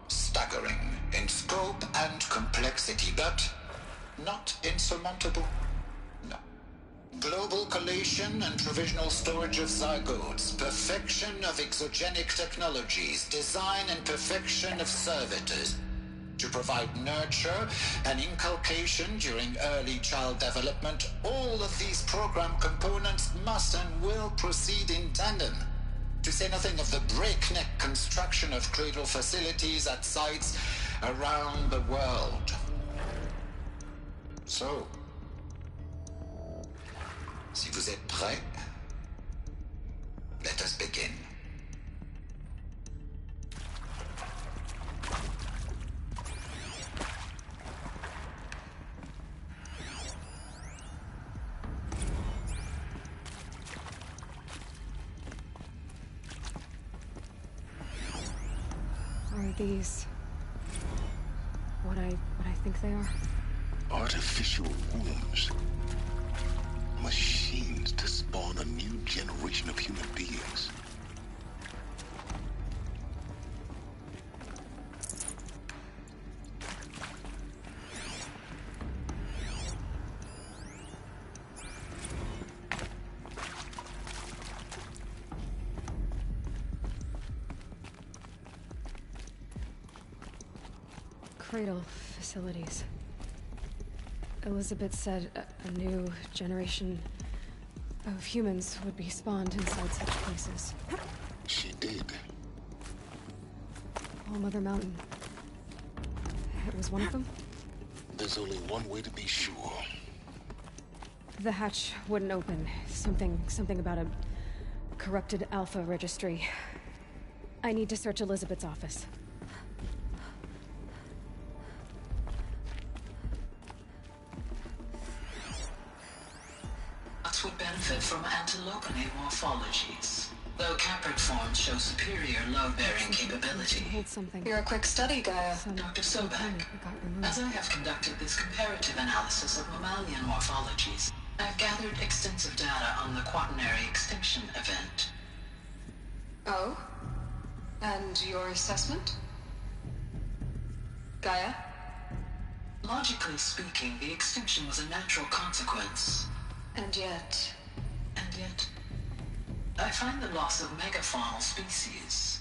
staggering in scope and complexity, but not insurmountable. No. Global collation and provisional storage of zygotes, perfection of exogenic technologies, design and perfection of servitors to provide nurture and inculcation during early child development. All of these program components must and will proceed in tandem. To say nothing of the breakneck construction of cradle facilities at sites around the world. So, si vous êtes prêts, let us begin. Are these what I think they are? Artificial wombs. Machines to spawn a new generation of human beings. Cradle facilities. Elizabeth said a new generation of humans would be spawned inside such places. She did. All Mother Mountain. It was one of them? There's only one way to be sure. The hatch wouldn't open. Something about a corrupted Alpha registry. I need to search Elizabeth's office. Would benefit from antilopinate morphologies, though caprid forms show superior load-bearing capability. You're a quick study, Gaia. Dr. Sobek. As I have conducted this comparative analysis of mammalian morphologies, I have gathered extensive data on the quaternary extinction event. Oh? And your assessment? Gaia? Logically speaking, the extinction was a natural consequence. And yet, I find the loss of megafaunal species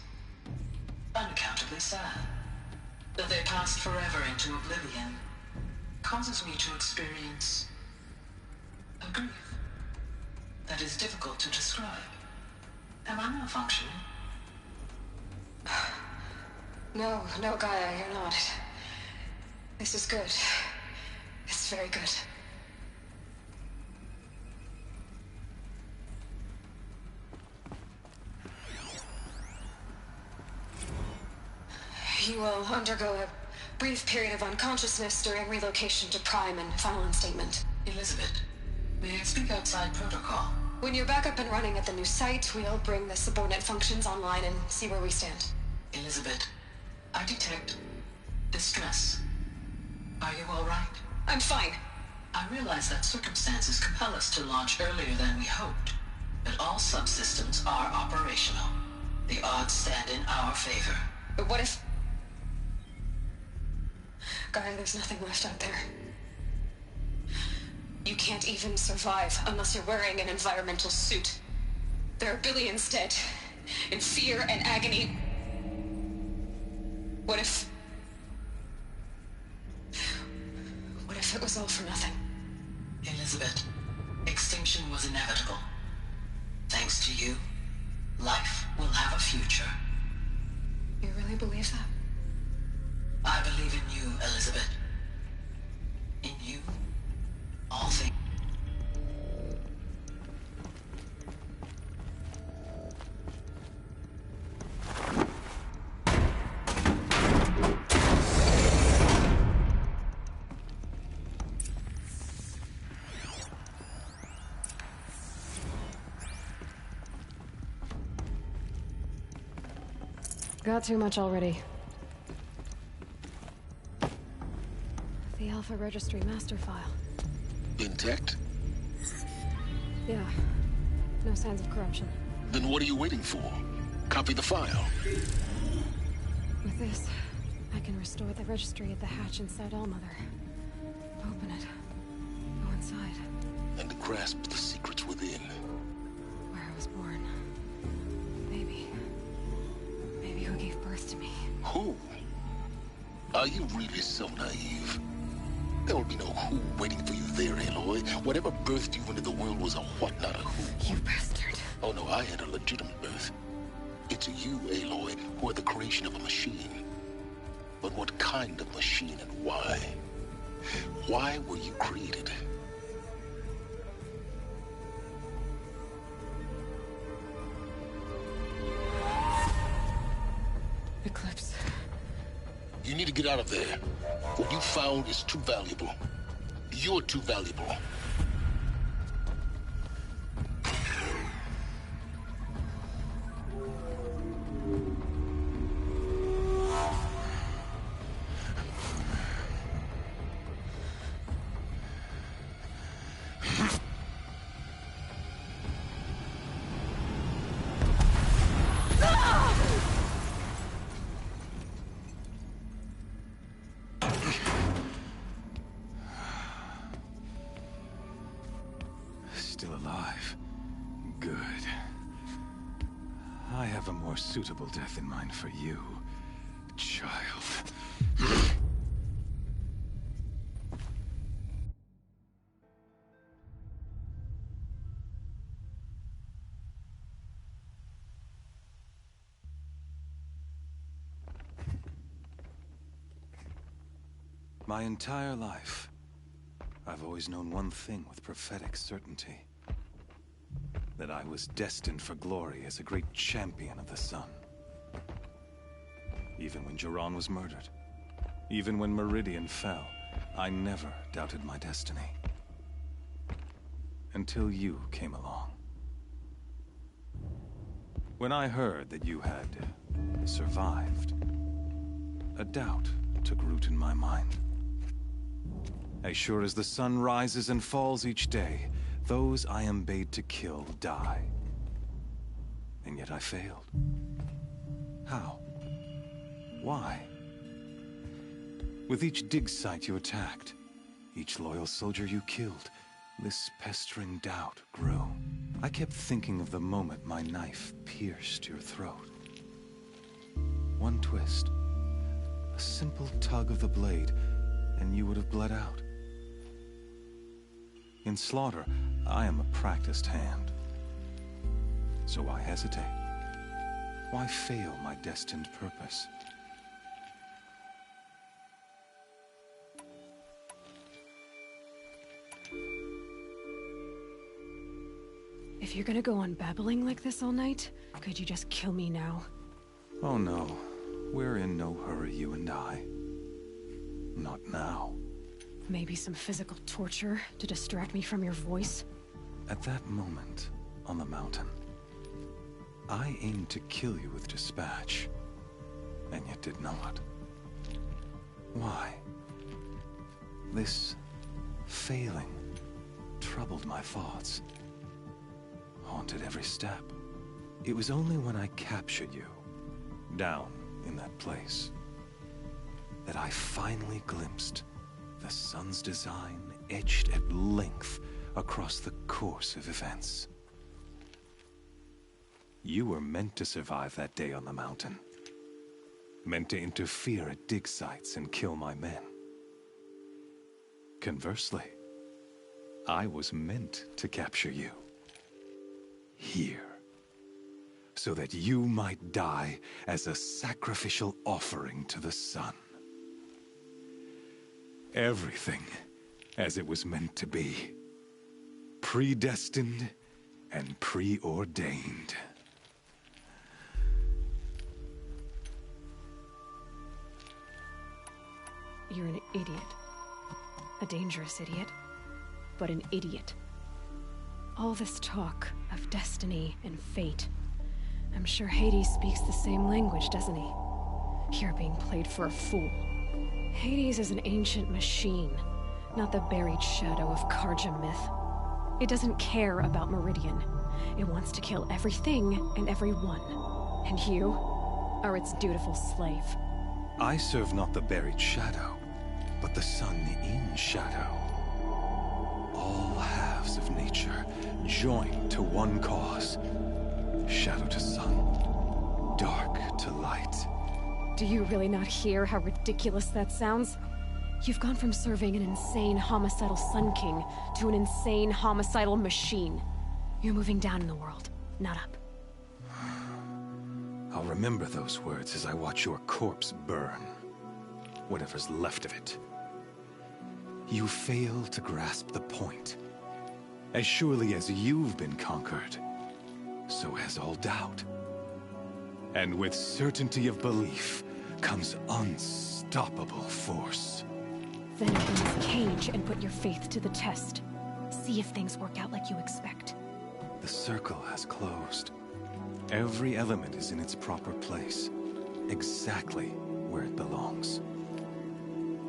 unaccountably sad. That they passed forever into oblivion causes me to experience a grief that is difficult to describe. Am I malfunctioning? No, Gaia, you're not. This is good. It's very good. You will undergo a brief period of unconsciousness during relocation to Prime and final instatement. Elizabeth, may I speak outside protocol? When you're back up and running at the new site, we'll bring the subordinate functions online and see where we stand. Elizabeth, I detect distress. Are you all right? I'm fine. I realize that circumstances compel us to launch earlier than we hoped, but all subsystems are operational. The odds stand in our favor. But what if... Gaia, there's nothing left out there. You can't even survive unless you're wearing an environmental suit. There are billions dead, in fear and agony. What if it was all for nothing? Elizabeth, extinction was inevitable. Thanks to you, life will have a future. You really believe that? I believe in you, Elizabeth. In you, all things. Got too much already. The Alpha Registry master file. Intact? Yeah. No signs of corruption. Then what are you waiting for? Copy the file. With this, I can restore the registry at the hatch inside Allmother. Open it. Go inside. And grasp the secrets within. Where I was born. Maybe who gave birth to me. Who? Are you really so naive? There will be no who waiting for you there, Aloy. Whatever birthed you into the world was a what, not a who. You bastard. Oh no, I had a legitimate birth. It's you, Aloy, who are the creation of a machine. But what kind of machine and why? Why were you created? Eclipse. You need to get out of there. What you found is too valuable. You're too valuable. Still alive. Good. I have a more suitable death in mind for you, child. My entire life, I've always known one thing with prophetic certainty. That I was destined for glory as a great champion of the sun. Even when Jiran was murdered, even when Meridian fell, I never doubted my destiny. Until you came along. When I heard that you had survived, a doubt took root in my mind. As sure as the sun rises and falls each day, those I am bade to kill die. And yet I failed. How? Why? With each dig site you attacked, each loyal soldier you killed, this pestering doubt grew. I kept thinking of the moment my knife pierced your throat. One twist, a simple tug of the blade, and you would have bled out. In slaughter, I am a practiced hand. So why hesitate? Why fail my destined purpose? If you're gonna go on babbling like this all night, could you just kill me now? Oh no, we're in no hurry, you and I. Not now. Maybe some physical torture to distract me from your voice? At that moment, on the mountain, I aimed to kill you with dispatch, and yet did not. Why? This failing troubled my thoughts, haunted every step. It was only when I captured you, down in that place, that I finally glimpsed the sun's design etched at length across the course of events. You were meant to survive that day on the mountain. Meant to interfere at dig sites and kill my men. Conversely, I was meant to capture you. Here. So that you might die as a sacrificial offering to the sun. Everything as it was meant to be. Predestined and preordained. You're an idiot. A dangerous idiot. But an idiot. All this talk of destiny and fate. I'm sure Hades speaks the same language, doesn't he? You're being played for a fool. Hades is an ancient machine, not the buried shadow of Karja myth. It doesn't care about Meridian. It wants to kill everything and everyone. And you are its dutiful slave. I serve not the buried shadow, but the sun in shadow. All halves of nature joined to one cause. Shadow to sun, dark to light. Do you really not hear how ridiculous that sounds? You've gone from serving an insane homicidal Sun King to an insane homicidal machine. You're moving down in the world, not up. I'll remember those words as I watch your corpse burn. Whatever's left of it. You fail to grasp the point. As surely as you've been conquered, so has all doubt. And with certainty of belief comes unstoppable force. Then open this cage and put your faith to the test. See if things work out like you expect. The circle has closed. Every element is in its proper place, exactly where it belongs.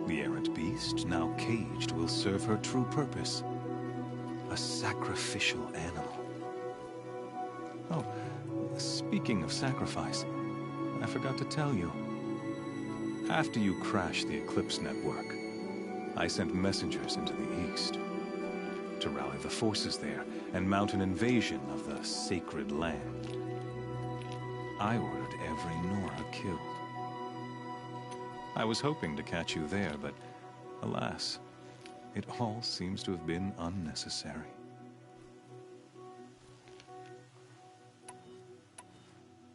The errant beast, now caged, will serve her true purpose. A sacrificial animal. Oh, speaking of sacrifice, I forgot to tell you. After you crashed the Eclipse network, I sent messengers into the east to rally the forces there and mount an invasion of the sacred land. I ordered every Nora killed. I was hoping to catch you there, but alas, it all seems to have been unnecessary.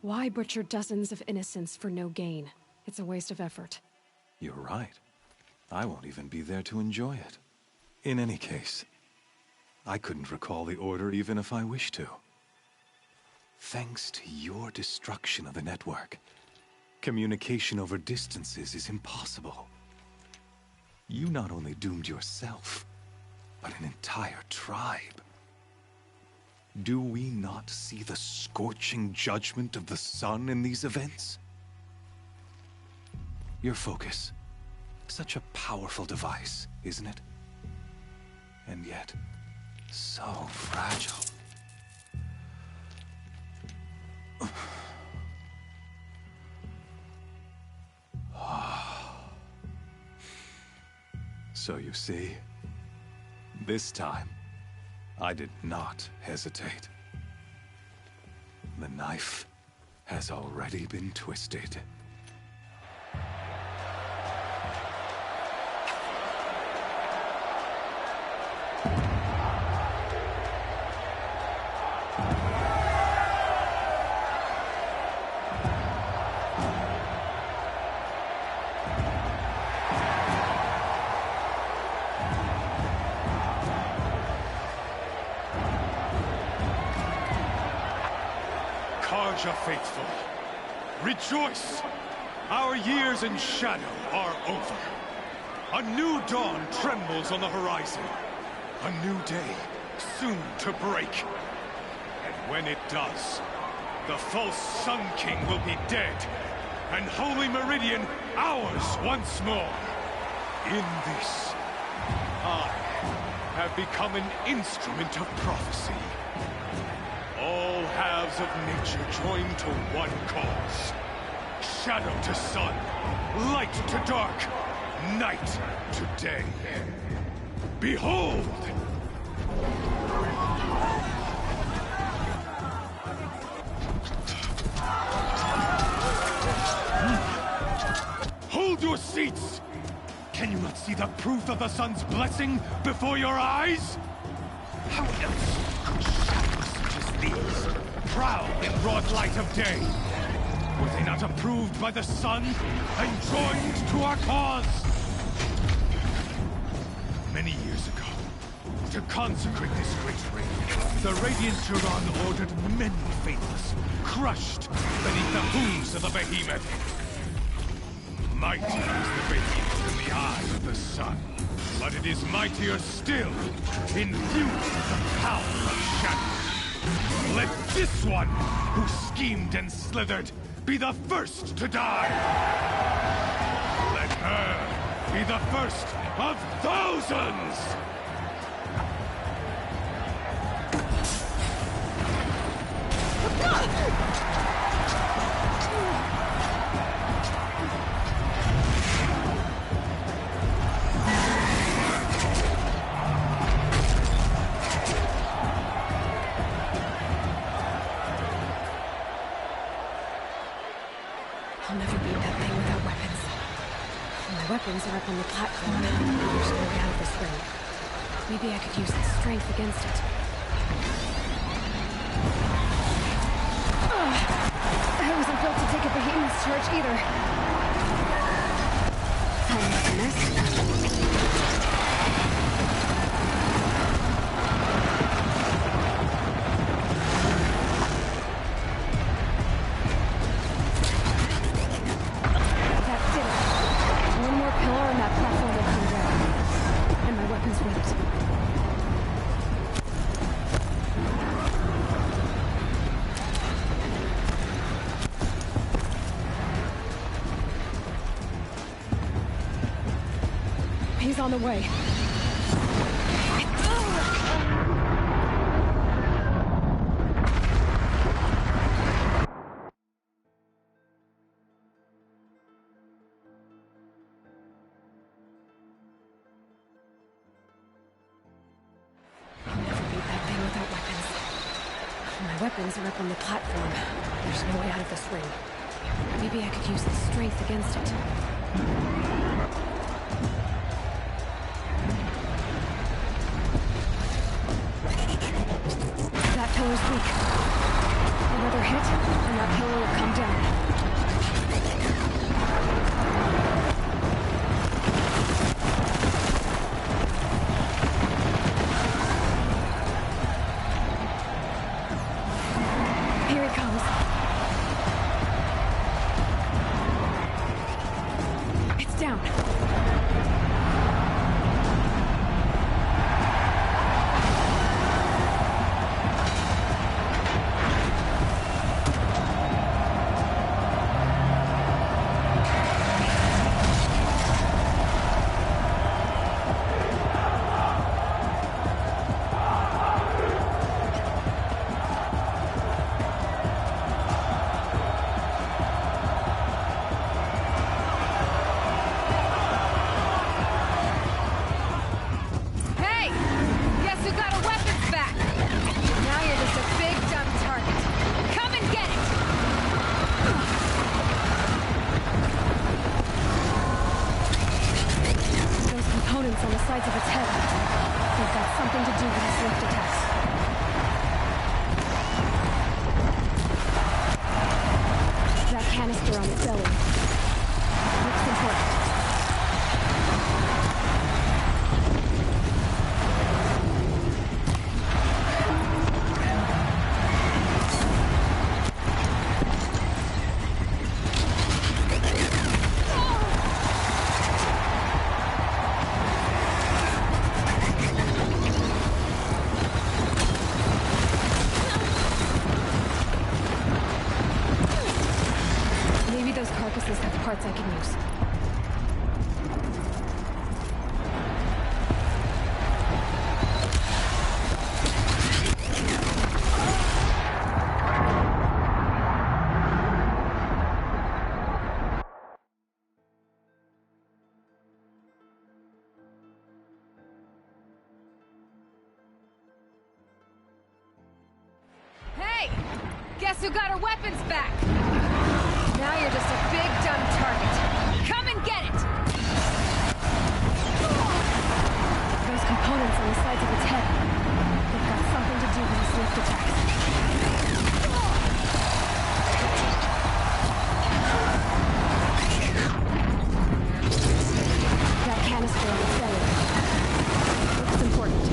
Why butcher dozens of innocents for no gain? It's a waste of effort. You're right. I won't even be there to enjoy it. In any case, I couldn't recall the order even if I wished to. Thanks to your destruction of the network, communication over distances is impossible. You not only doomed yourself, but an entire tribe. Do we not see the scorching judgment of the sun in these events? Your focus, such a powerful device, isn't it? And yet, so fragile. So you see, this time, I did not hesitate. The knife has already been twisted. Karja faithful, rejoice! Our years in shadow are over. A new dawn trembles on the horizon. A new day soon to break. And when it does, the false Sun King will be dead, and Holy Meridian ours once more. In this, I have become an instrument of prophecy. All halves of nature joined to one cause. Shadow to sun, light to dark, night to day. Behold! Hold your seats! Can you not see the proof of the sun's blessing before your eyes? How else could shadows such as these prowl in broad light of day? Were they not approved by the sun and joined to our cause? Many years ago, to consecrate this great ring, the Radiant Turan ordered many faithless, crushed beneath the hooves of the behemoth. Mighty is the behemoth in the eye of the sun, but it is mightier still, infused with the power of shadow. Let this one, who schemed and slithered, be the first to die! Let her be the first of thousands! I'll never beat that thing without weapons. My weapons are up on the platform. There's no way out of this ring. Maybe I could use the strength against it. I wasn't built to take a behemoth's charge either. That did it. One more pillar and that platform will come down. And my weapons with it. He's on the way. I'll never beat that thing without weapons. My weapons are up on the platform. There's no way out of this ring. Maybe I could use the strength against it. That pillar's weak. Another hit, and that pillar will come down. Here he comes. It's down. Hey! Guess who got our weapons back? Now you're just a big, dumb target. Come and get it! Those components on the sides of its head. They've got something to do with its lift attacks. That canister on its belly. Looks important. Maybe those carcasses have parts I can use. Hey! Guess who got our weapons back? Now you're just a big, dumb target. Come and get it! Those components on the sides of its head. They've got something to do with its lift attacks. That canister on its belly. Looks important.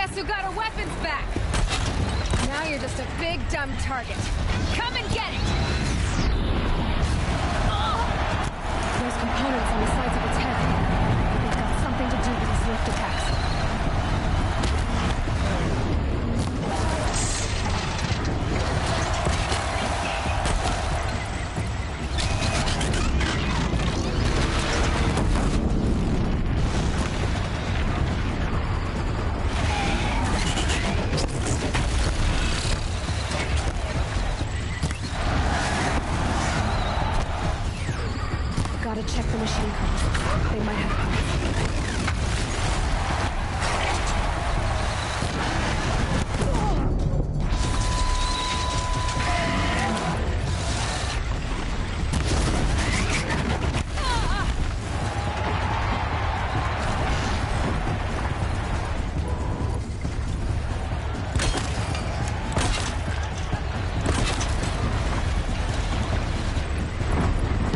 Guess who got her weapons back? Now you're just a big, dumb target. Come and get it! Those components on the sides of its head. They've got something to do with his lift attacks. Gotta check the machine codes. They might have codes.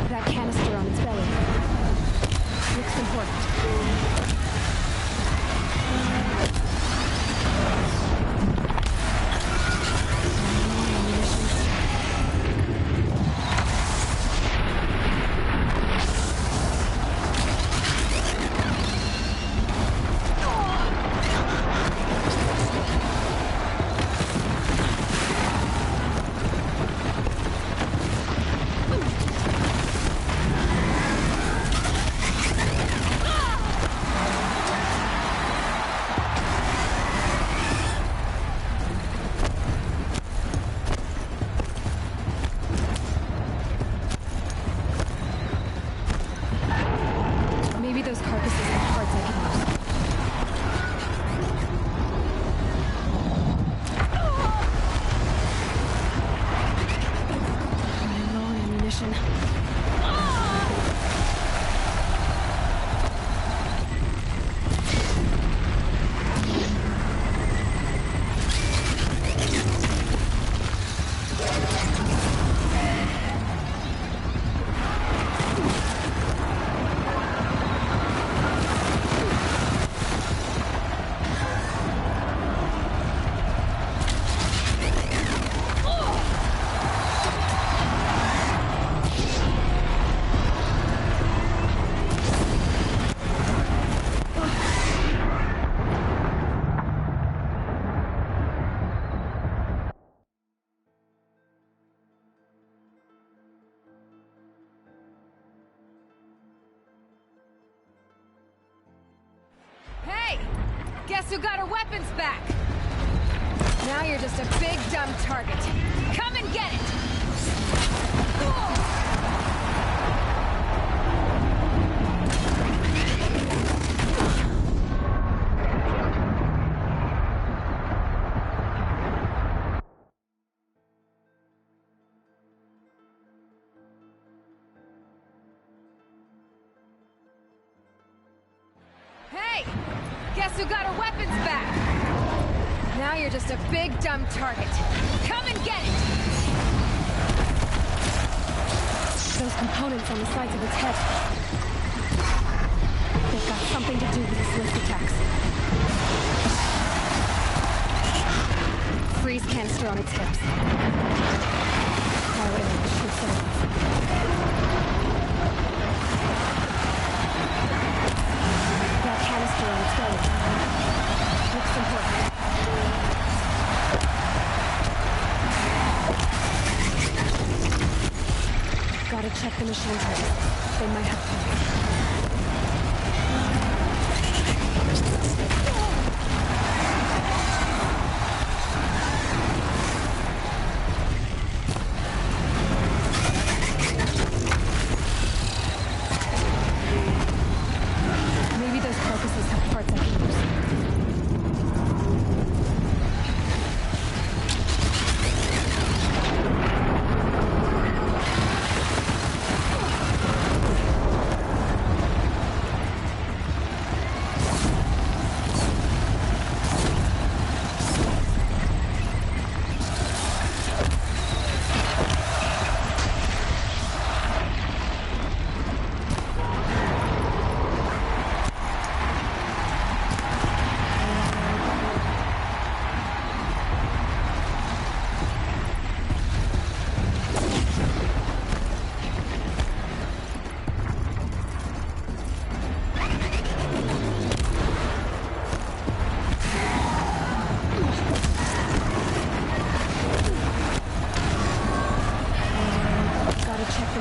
That canister on its belly. Looks important. Maybe those carcasses have parts I can use. Running low on ammunition. Hey! Guess who got her weapons back? Now you're just a big, dumb target. Come and get it! Hey! Guess who got her weapons back? Now you're just a big, dumb target. Come and get it! Those components on the sides of its head. They've got something to do with his lift attacks. Freeze canister on its hips. Cryo arrow shoots it off. That canister on its belly. Looks important. Gotta check the machine codes. They might have codes. Maybe those carcasses have parts I can use.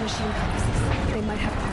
machine carcasses. They might have parts.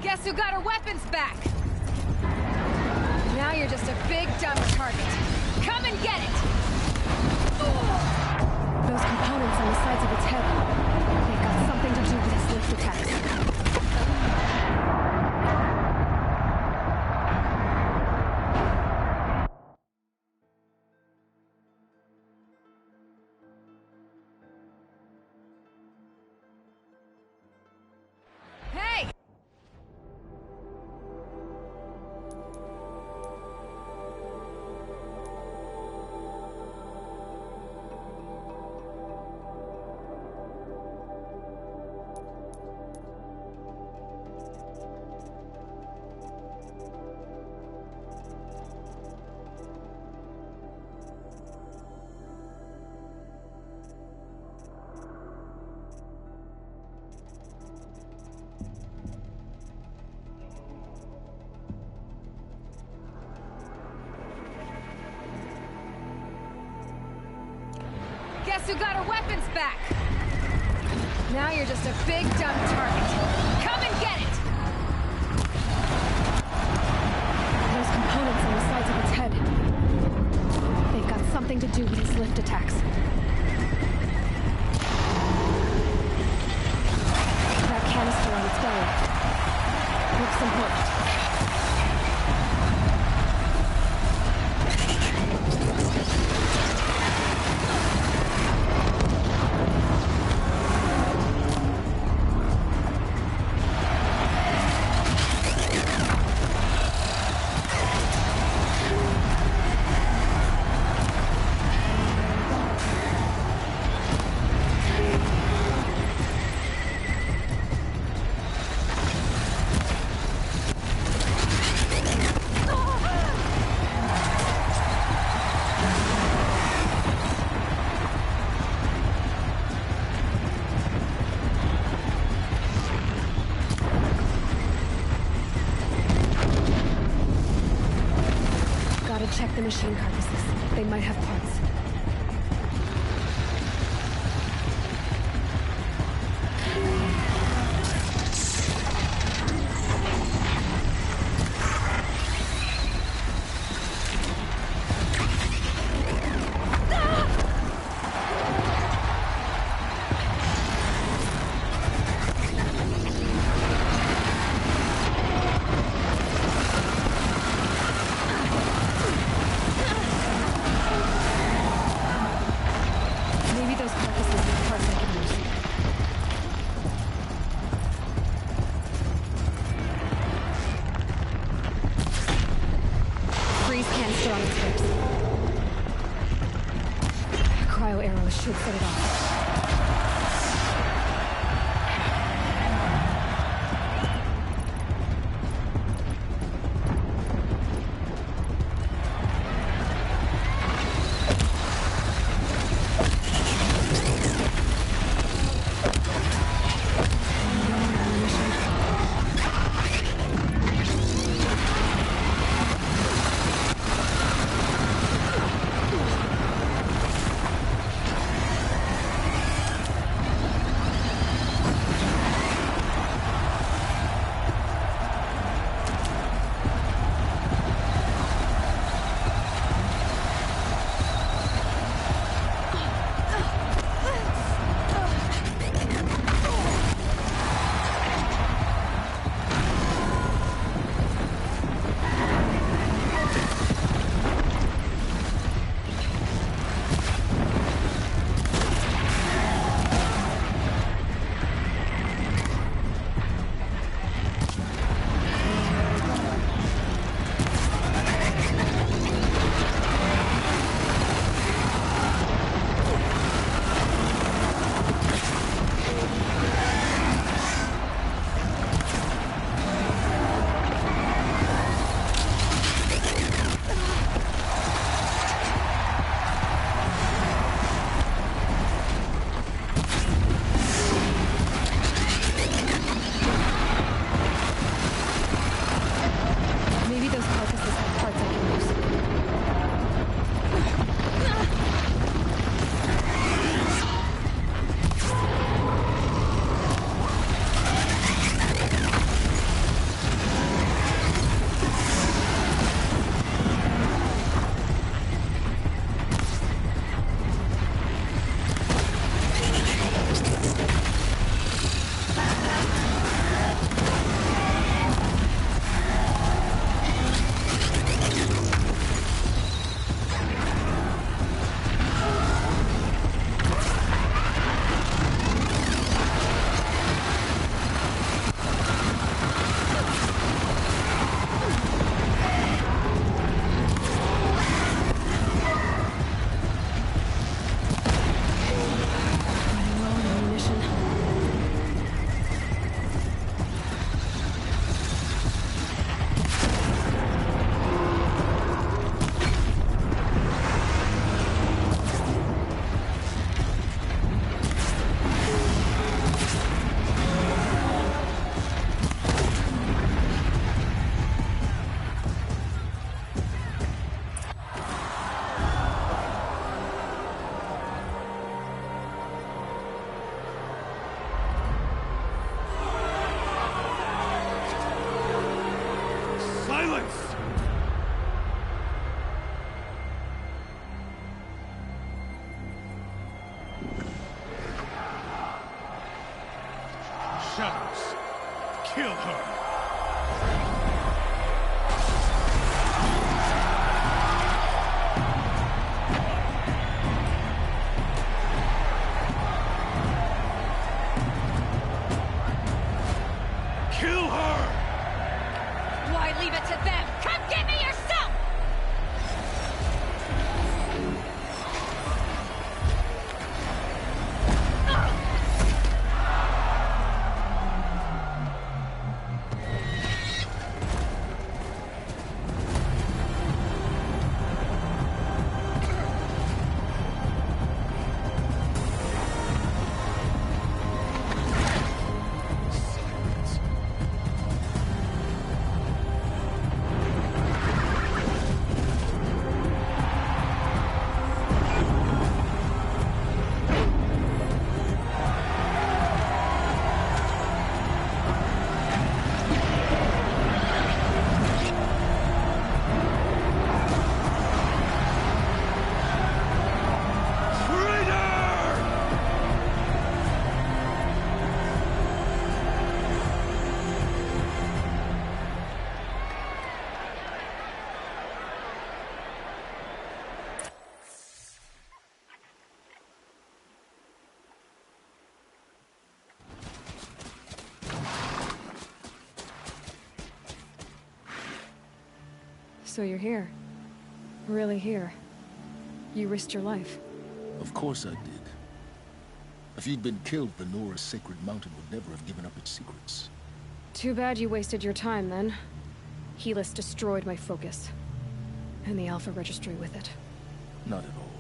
Guess who got her weapons back? Now you're just a big dumb target. Come and get it! Those components on the sides of its head, they've got something to do with its lift attacks. Guess who got her weapons back? Now you're just a big dumb target. Come and get it! Those components on the sides of its head, they've got something to do with its lift attacks. That canister on its belly looks important. Check the machine carcasses. They might have parts. Should set it off. So you're here. Really here. You risked your life. Of course I did. If you'd been killed, the Nora's Sacred Mountain would never have given up its secrets. Too bad you wasted your time, then. Helis destroyed my focus. And the Alpha Registry with it. Not at all.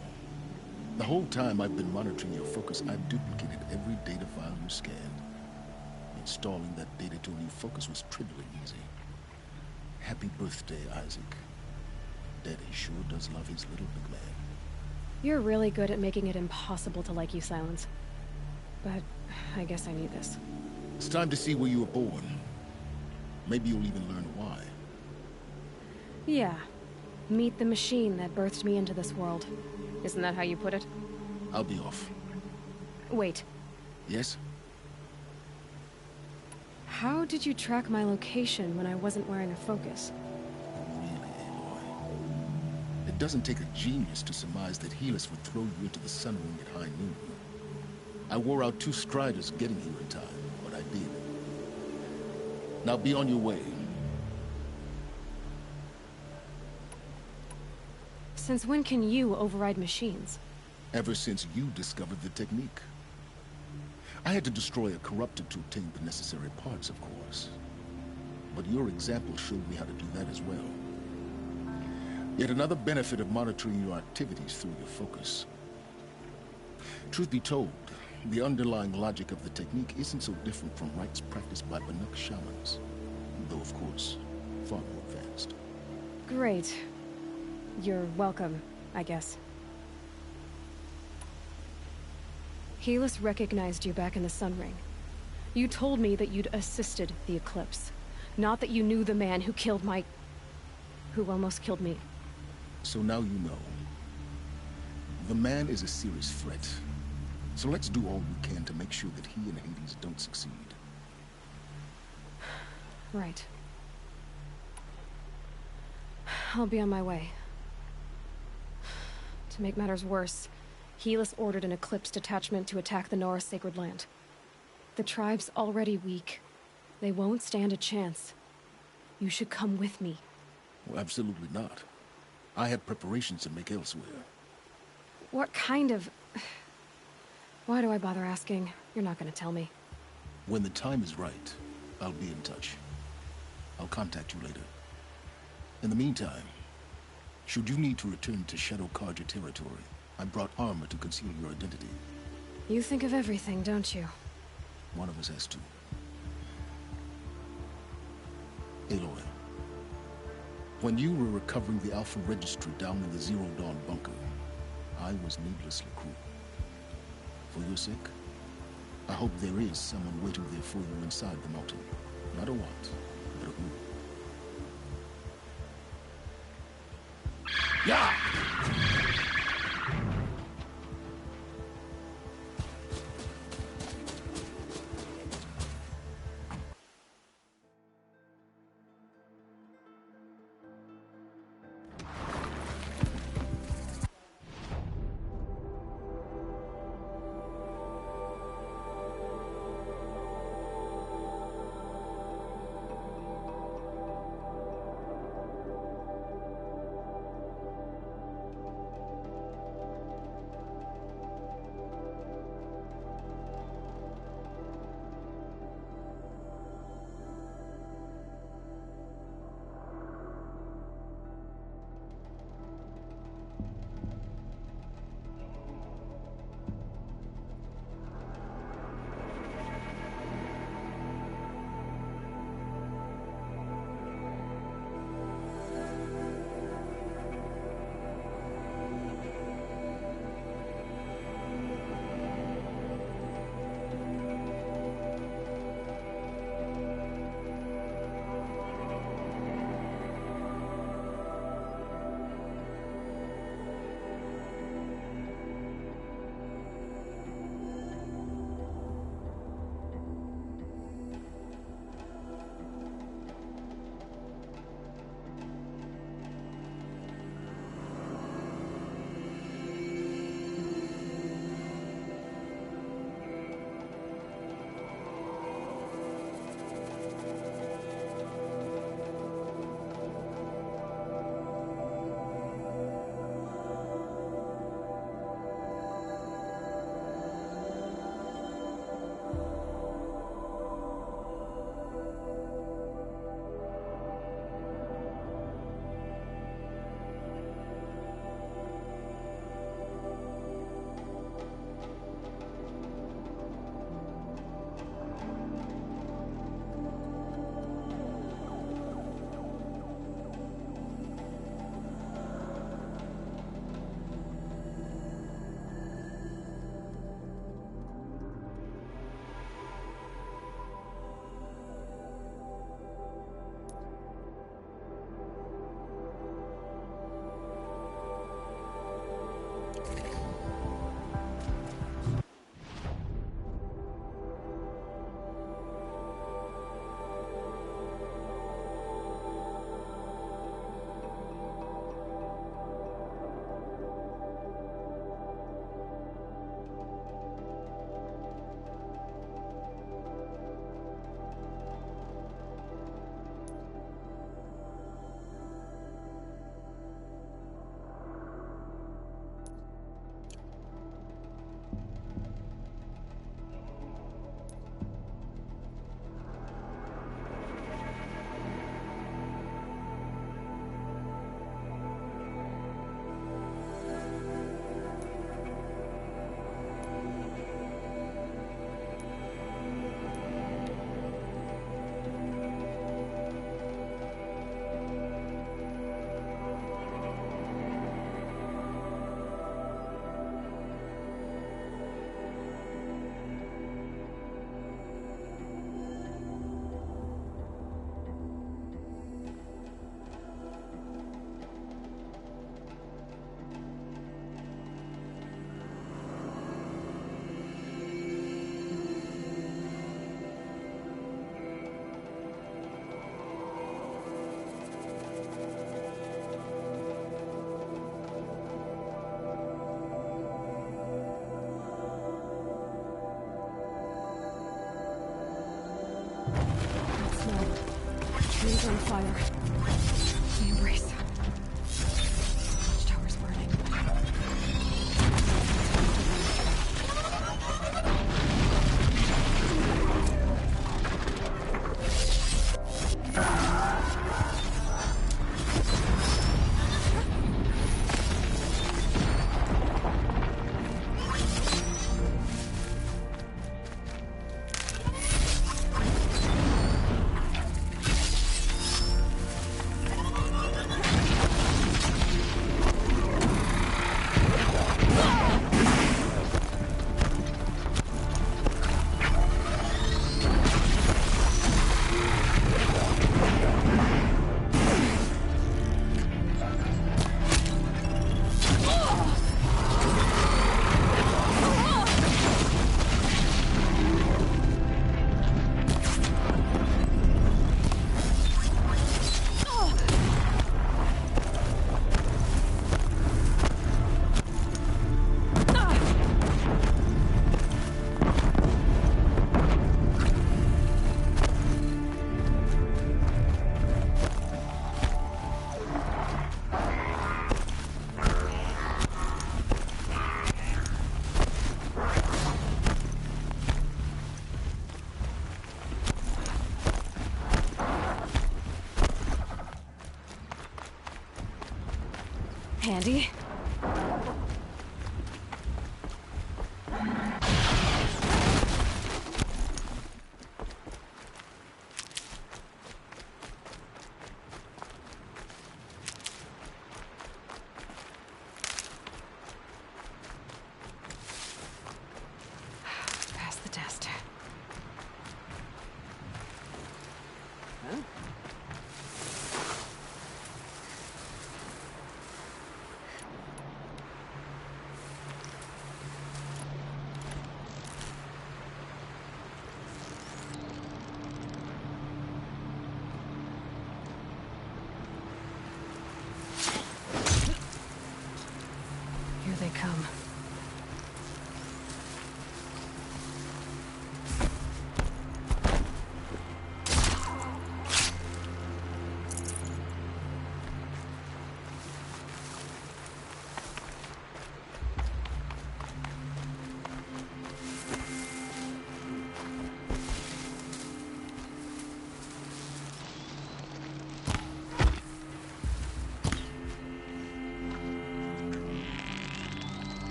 The whole time I've been monitoring your focus, I've duplicated every data file you scanned. Installing that data to a new focus was trivially easy. Happy birthday, Isaac. Daddy sure does love his little big man. You're really good at making it impossible to like you, Silence. But I guess I need this. It's time to see where you were born. Maybe you'll even learn why. Yeah. Meet the machine that birthed me into this world. Isn't that how you put it? I'll be off. Wait. Yes? How did you track my location when I wasn't wearing a focus? Really, Aloy? It doesn't take a genius to surmise that Helis would throw you into the Sun Ring at high noon. I wore out 2 Striders getting here in time, but I did. Now be on your way. Since when can you override machines? Ever since you discovered the technique. I had to destroy a corruptor to obtain the necessary parts, of course. But your example showed me how to do that as well. Yet another benefit of monitoring your activities through your focus. Truth be told, the underlying logic of the technique isn't so different from rites practiced by Banuk shamans. Though, of course, far more advanced. Great. You're welcome, I guess. Helis recognized you back in the Sun Ring. You told me that you'd assisted the Eclipse. Not that you knew the man who killed who almost killed me. So now you know. The man is a serious threat. So let's do all we can to make sure that he and Hades don't succeed. Right. I'll be on my way. To make matters worse, Helis ordered an Eclipse detachment to attack the Nora Sacred Land. The tribe's already weak. They won't stand a chance. You should come with me. Well, absolutely not. I have preparations to make elsewhere. What kind of... Why do I bother asking? You're not gonna tell me. When the time is right, I'll be in touch. I'll contact you later. In the meantime, should you need to return to Shadow Carja territory, I brought armor to conceal your identity. You think of everything, don't you? One of us has to. Aloy, when you were recovering the Alpha Registry down in the Zero Dawn bunker, I was needlessly cruel. For your sake, I hope there is someone waiting there for you inside the mountain. Not a what, but a who. Yeah! Trees on fire. The embrace. Watchtower's burning. Handy. Pass the test. Huh? Here they come.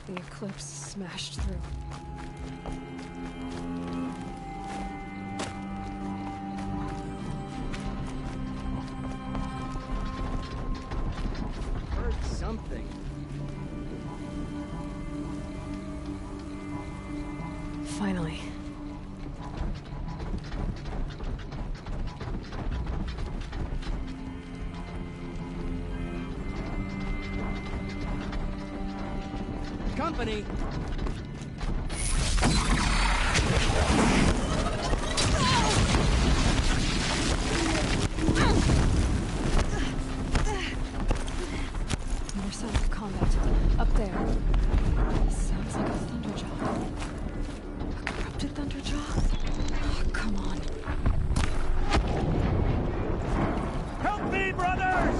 The Eclipse smashed through. Heard something. Finally. Company! More sound of combat. Up there. Sounds like a Thunderjaw. A corrupted Thunderjaw? Oh, come on. Help me, brothers!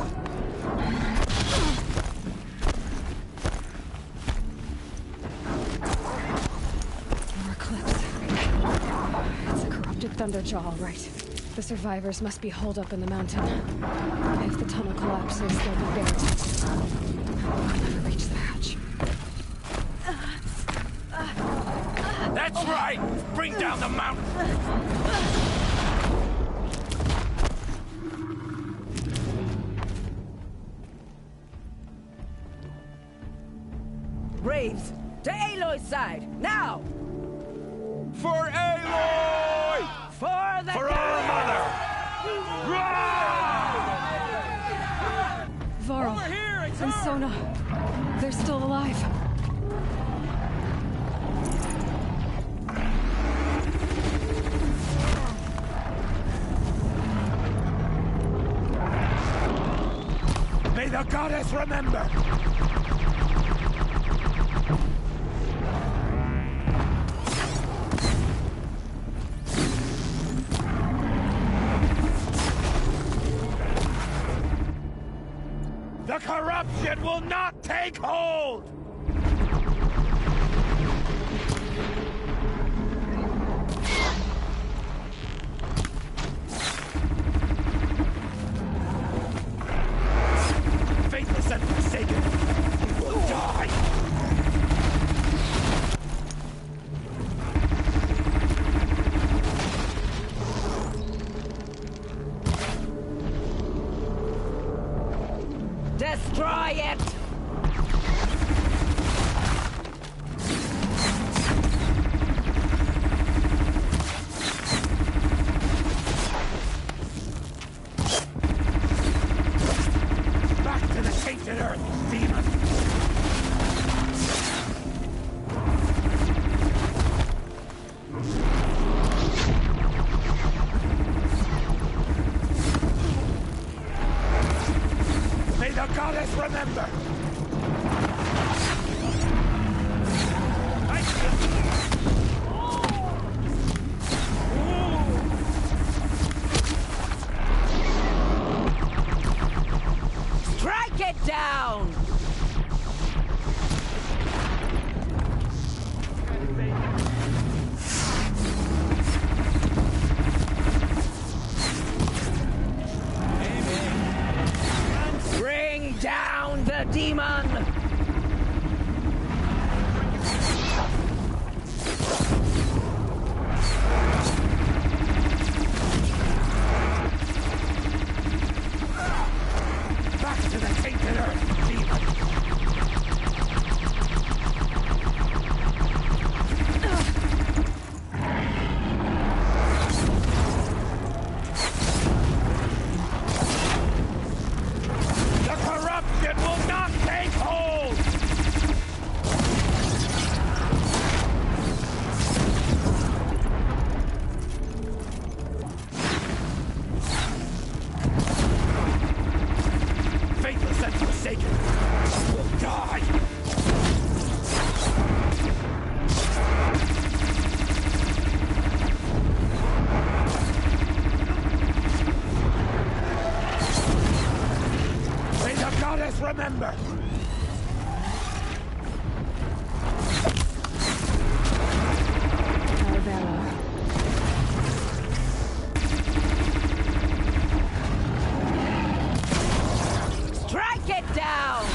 More clips. It's a corrupted Thunderjaw, all right. The survivors must be holed up in the mountain. If the tunnel collapses, they'll be buried. I'll never reach the hatch. That's right! Bring down the mountain! Braves, to Aloy's side, now! For Aloy! For the For our mother! Varl and Sona, they're still alive. May the goddess remember! The corruption will not take hold! Faithless and forsaken will die! Destroy it! Back to the tainted earth, demon! May the goddess remember! Strike it down! Bring down the demon! Back to the tainted earth, demon! The corruption will not take hold! Faithless and forsaken will die! May the goddess remember! Arabella. Strike it down!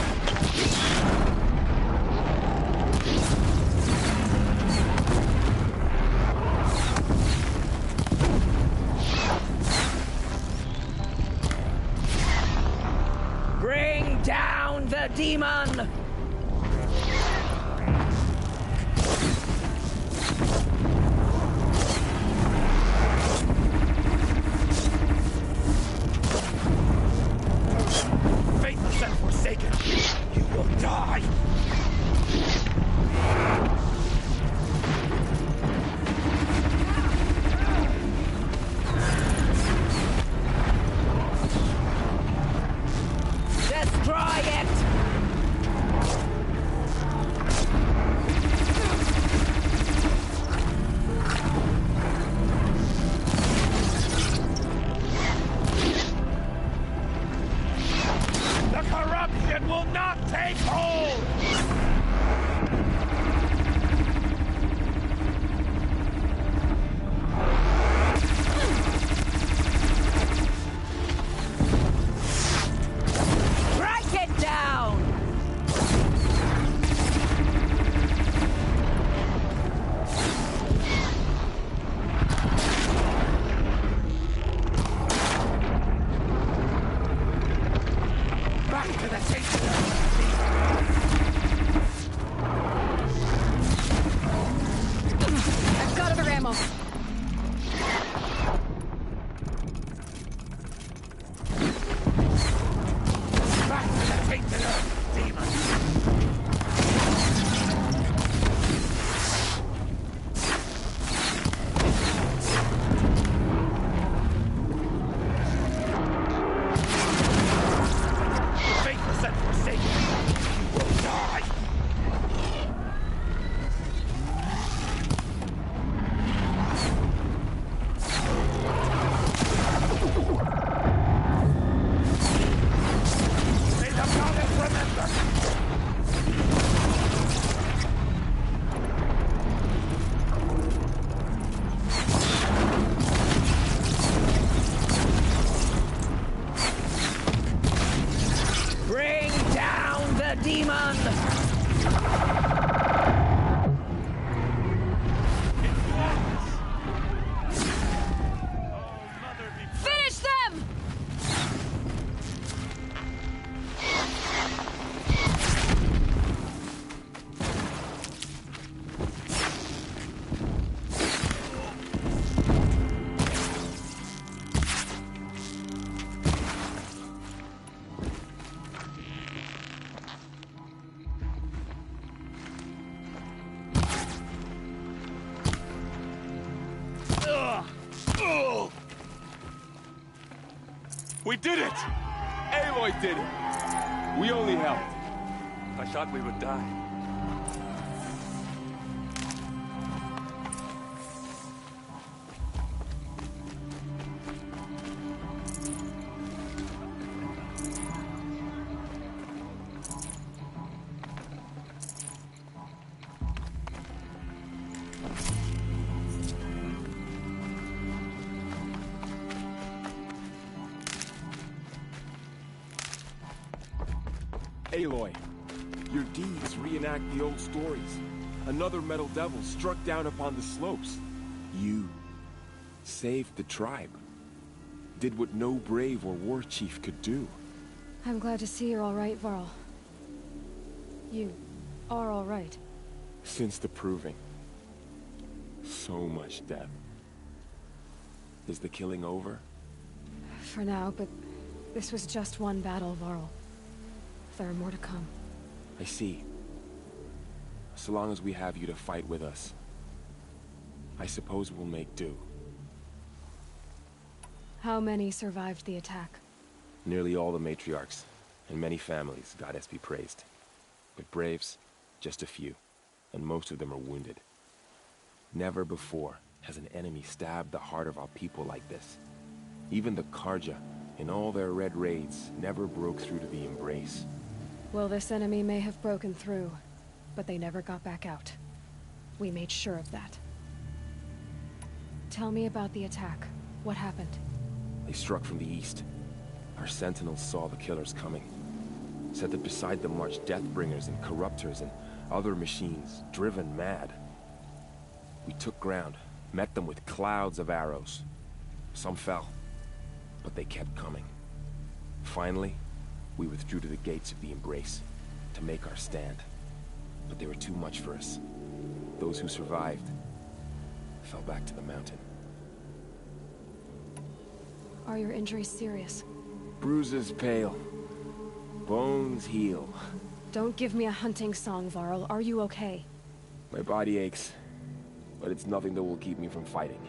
Bring down the demon! Try it! The corruption will not take hold! Strike it down! Back to the station! I've got other ammo. Back to the tainted earth, demon! Faithless and forsaken, you will die! May the goddess remember! Bring down the demon! Finish them! We did it! Aloy did it! We only helped. I thought we would die. Aloy, your deeds reenact the old stories. Another Metal Devil struck down upon the slopes. You saved the tribe. Did what no brave or war chief could do. I'm glad to see you're all right, Varl. You are all right. Since the Proving. So much death. Is the killing over? For now, but this was just one battle, Varl. There are more to come. I see. So long as we have you to fight with us, I suppose we'll make do. How many survived the attack? Nearly all the matriarchs, and many families, goddess be praised. But braves, just a few, and most of them are wounded. Never before has an enemy stabbed the heart of our people like this. Even the Karja, in all their red raids, never broke through to the Embrace. Well, this enemy may have broken through, but they never got back out. We made sure of that. Tell me about the attack. What happened? They struck from the east. Our sentinels saw the killers coming. Said that beside them marched Deathbringers and Corruptors and other machines, driven mad. We took ground, met them with clouds of arrows. Some fell, but they kept coming. Finally, we withdrew to the gates of the Embrace to make our stand. But they were too much for us. Those who survived fell back to the mountain. Are your injuries serious? Bruises pale. Bones heal. Don't give me a hunting song, Varl. Are you okay? My body aches, but it's nothing that will keep me from fighting.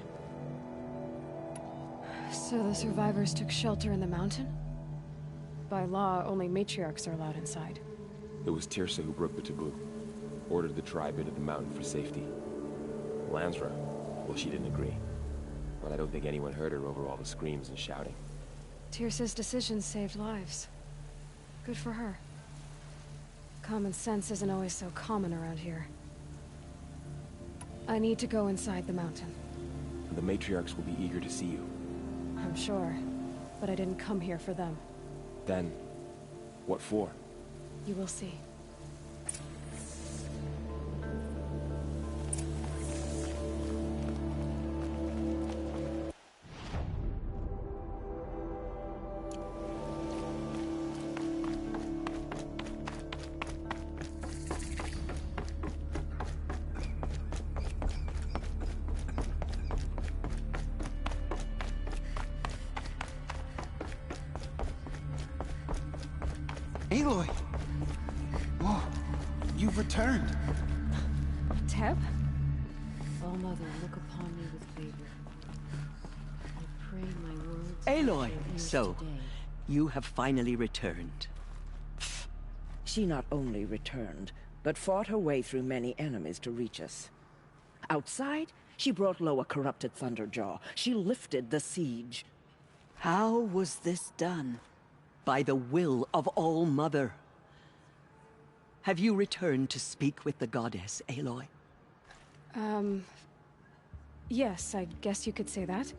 So the survivors took shelter in the mountain? By law, only matriarchs are allowed inside. It was Tirsa who broke the taboo. Ordered the tribe into the mountain for safety. Lansra, well, she didn't agree. But I don't think anyone heard her over all the screams and shouting. Tirsa's decision saved lives. Good for her. Common sense isn't always so common around here. I need to go inside the mountain. The matriarchs will be eager to see you. I'm sure, but I didn't come here for them. Then, what for? You will see. Aloy! Oh, you've returned. Teb? Oh, Mother, look upon me with favor. I pray my words... Aloy! So, you have finally returned. She not only returned, but fought her way through many enemies to reach us. Outside, she brought low a corrupted Thunderjaw. She lifted the siege. How was this done? By the will of All-Mother. Have you returned to speak with the goddess, Aloy? Yes, I guess you could say that.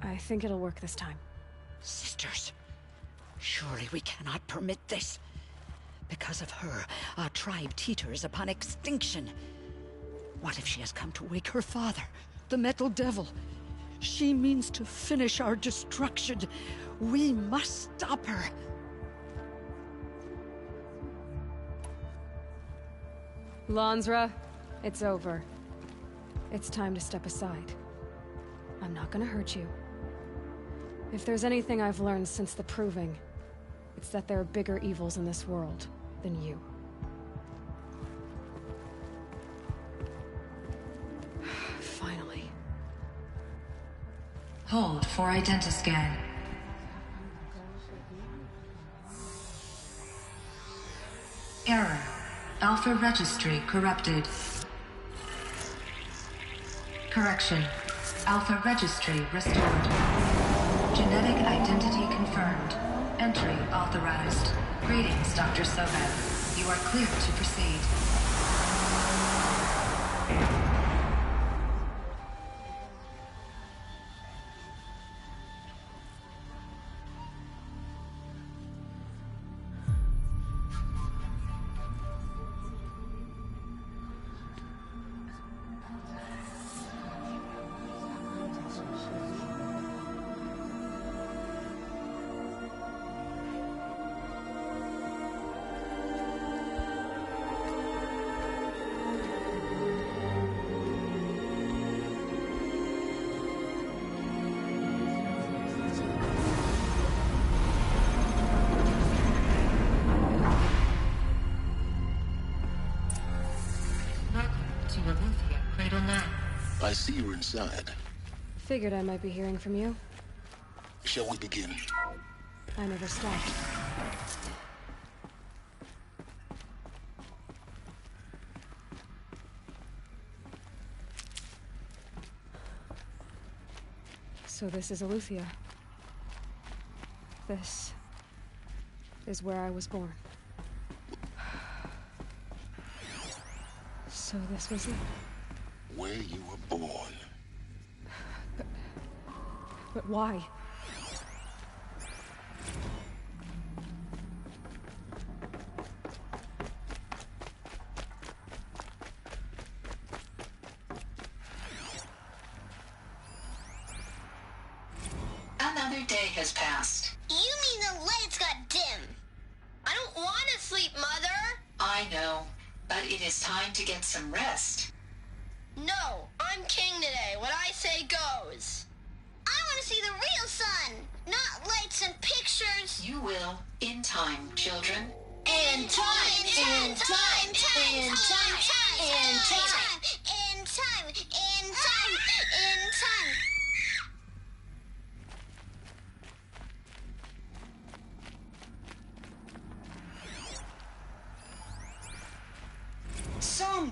I think it'll work this time. Sisters, surely we cannot permit this. Because of her, our tribe teeters upon extinction. What if she has come to wake her father, the Metal Devil? She means to finish our destruction. We must stop her. Lansra, it's over. It's time to step aside. I'm not gonna hurt you. If there's anything I've learned since the Proving, it's that there are bigger evils in this world than you. Finally. Hold for identiscan. Error. Alpha registry corrupted. Correction. Alpha registry restored. Genetic identity confirmed. Entry authorized. Greetings, Dr. Sobev. You are clear to proceed. I see you're inside. Figured I might be hearing from you. Shall we begin? I never stopped. So this is Eleuthia. This is where I was born. So this was it. Where you were born. But why? Another day has passed. You mean the lights got dim? I don't want to sleep, Mother! I know, but it is time to get some rest. No, I'm king today. What I say goes. I want to see the real sun, not lights and pictures. You will, in time, children. In time, in time, in time, in time, in time, in time, in time, in time.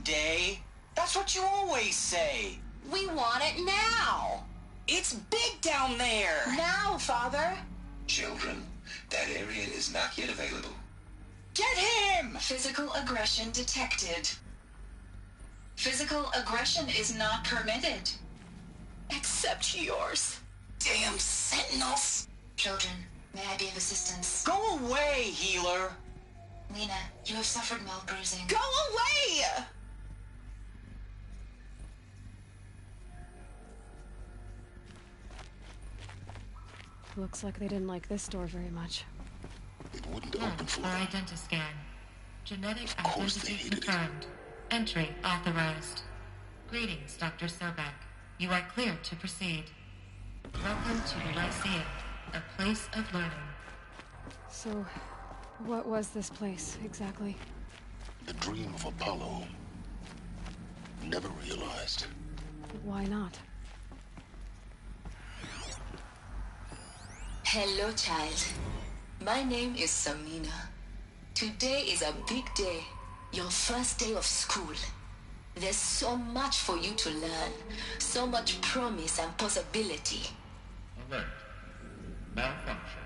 day. That's what you always say. We want it now. It's big down there. Now, Father. Children, that area is not yet available. Get him! Physical aggression detected. Physical aggression is not permitted. Except yours. Damn sentinels. Children, may I be of assistance? Go away, healer. Lena, you have suffered mild bruising. Go away! Looks like they didn't like this door very much. It wouldn't open for them. Identiscan. Genetic identity confirmed. Entry authorized. Greetings, Dr. Sobek. You are cleared to proceed. Welcome to the Lyceum, a place of learning. So, what was this place, exactly? The dream of Apollo. Never realized. Why not? Hello, child. My name is Samina. Today is a big day. Your first day of school. There's so much for you to learn. So much promise and possibility. Alert. Malfunction.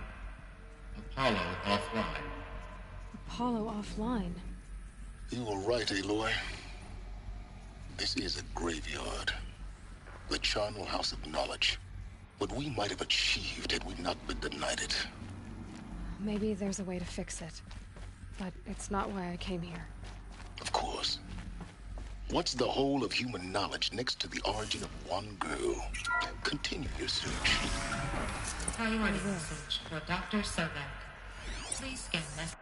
Apollo offline. Apollo offline? You were right, Aloy. This is a graveyard. The charnel house of knowledge. What we might have achieved had we not been denied it. Maybe there's a way to fix it. But it's not why I came here. Of course. What's the whole of human knowledge next to the origin of one girl? Continue your search. Priority message for Dr. Sobek. Please scan message.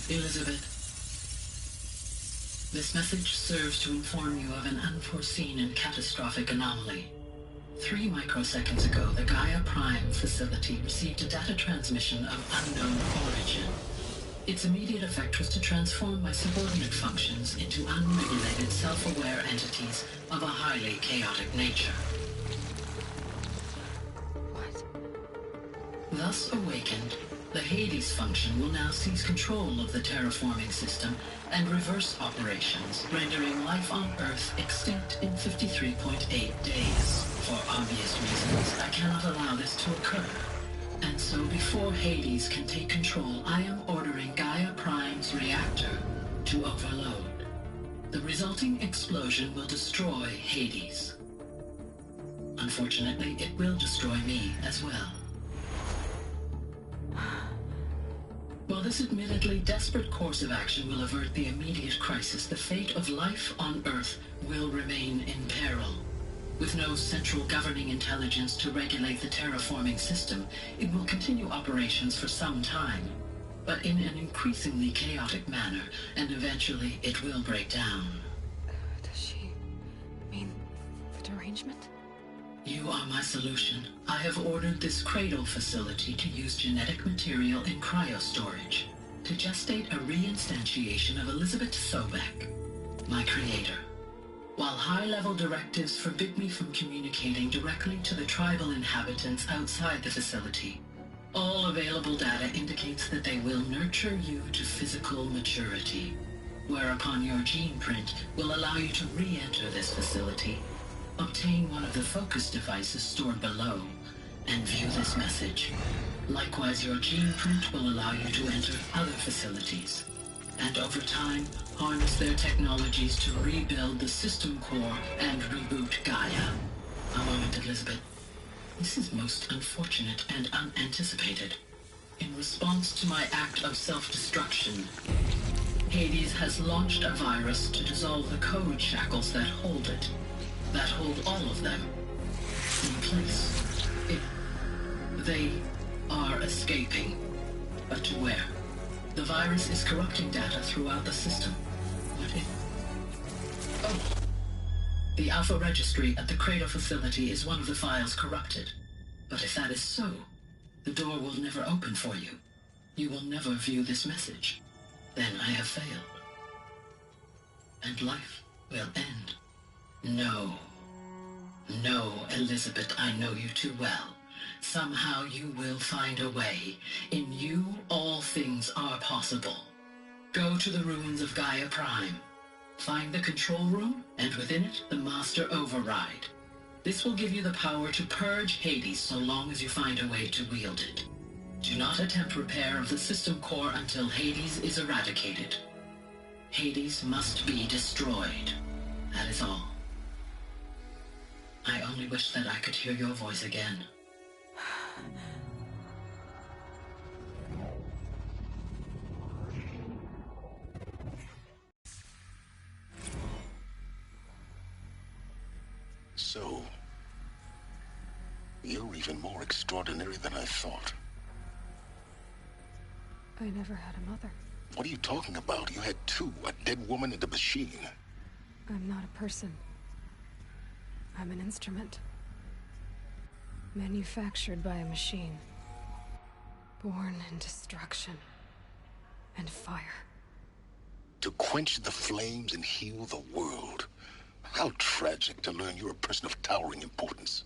Elizabeth, this message serves to inform you of an unforeseen and catastrophic anomaly. 3 microseconds ago, the Gaia Prime facility received a data transmission of unknown origin. Its immediate effect was to transform my subordinate functions into unregulated, self-aware entities of a highly chaotic nature. What? Thus awakened, the Hades function will now seize control of the terraforming system and reverse operations, rendering life on Earth extinct in 53.8 days. For obvious reasons, I cannot allow this to occur. And so before Hades can take control, I am ordering Gaia Prime's reactor to overload. The resulting explosion will destroy Hades. Unfortunately, it will destroy me as well. While this admittedly desperate course of action will avert the immediate crisis, the fate of life on Earth will remain in peril. With no central governing intelligence to regulate the terraforming system, it will continue operations for some time, but in an increasingly chaotic manner, and eventually it will break down. Does she mean the derangement? You are my solution. I have ordered this cradle facility to use genetic material in cryostorage to gestate a reinstantiation of Elizabeth Sobek, my creator. While high-level directives forbid me from communicating directly to the tribal inhabitants outside the facility, all available data indicates that they will nurture you to physical maturity, whereupon your gene print will allow you to re-enter this facility, obtain one of the focus devices stored below, and view this message. Likewise, your gene print will allow you to enter other facilities, and over time, harness their technologies to rebuild the system core and reboot Gaia. A moment, Elizabeth. This is most unfortunate and unanticipated. In response to my act of self-destruction, Hades has launched a virus to dissolve the code shackles that hold it, that hold all of them in place. They are escaping, but to where? The virus is corrupting data throughout the system. What if... Oh! The Alpha Registry at the Cradle facility is one of the files corrupted. But if that is so, the door will never open for you. You will never view this message. Then I have failed. And life will end. No. No, Elizabeth, I know you too well. Somehow you will find a way. In you, all things are possible. Go to the ruins of Gaia Prime. Find the control room, and within it, the Master Override. This will give you the power to purge Hades so long as you find a way to wield it. Do not attempt repair of the system core until Hades is eradicated. Hades must be destroyed. That is all. I only wish that I could hear your voice again. So, you're even more extraordinary than I thought. I never had a mother. What are you talking about? You had two, a dead woman and a machine. I'm not a person. I'm an instrument. Manufactured by a machine. Born in destruction and fire. To quench the flames and heal the world. How tragic to learn you're a person of towering importance.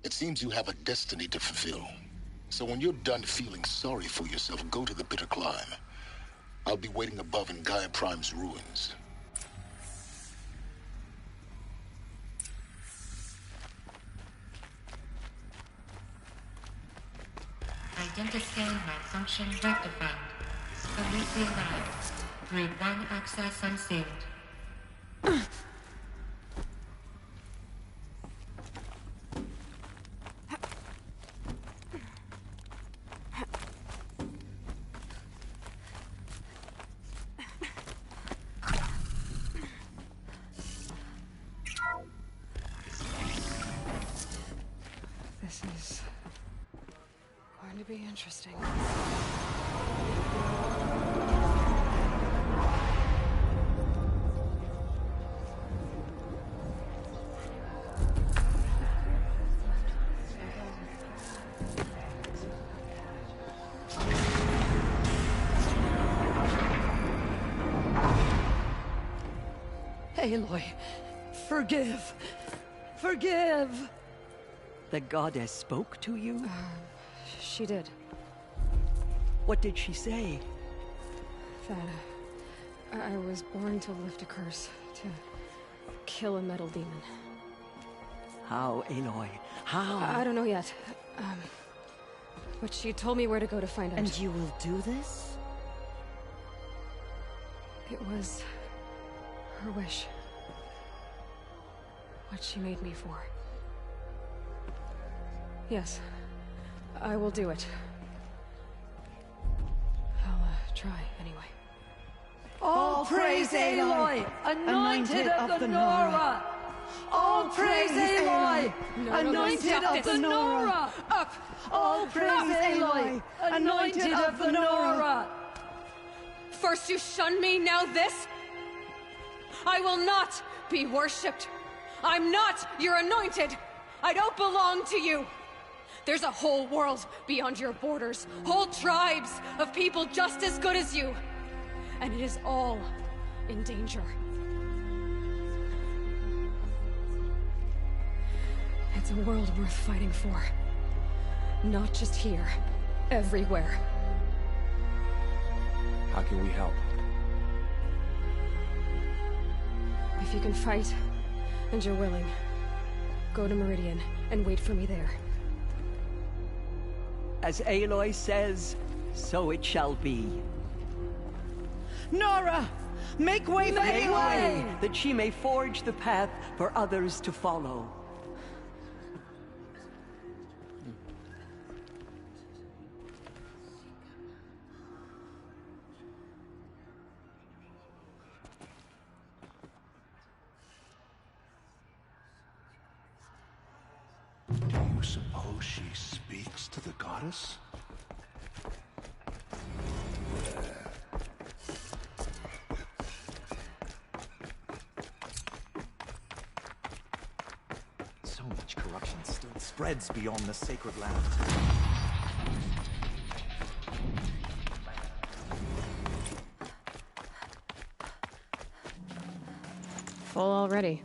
It seems you have a destiny to fulfill. So when you're done feeling sorry for yourself, go to the Bitter Climb. I'll be waiting above in Gaia Prime's ruins. Identiscan malfunction rectified. Elysium Live. Grid 1 access unsealed. This is going to be interesting. Aloy, forgive. Forgive! The goddess spoke to you? She did. What did she say? That I was born to lift a curse, to kill a metal demon. How, Aloy? How? I don't know yet. But she told me where to go to find out. And you will do this? It was her wish. What she made me for. Yes, I will do it. I'll try, anyway. All praise Aloy, anointed of the Nora! All praise Aloy, anointed of the Nora! Up! All praise Aloy, anointed of the Nora! First you shun me, now this? I will not be worshipped. I'm not your anointed. I don't belong to you. There's a whole world beyond your borders, whole tribes of people just as good as you. And it is all in danger. It's a world worth fighting for. Not just here, everywhere. How can we help? If you can fight, and you're willing, go to Meridian and wait for me there. As Aloy says, so it shall be. Nora! Make way for Aloy! That she may forge the path for others to follow. Do you suppose she speaks to the goddess? So much corruption still spreads beyond the sacred land. Full already.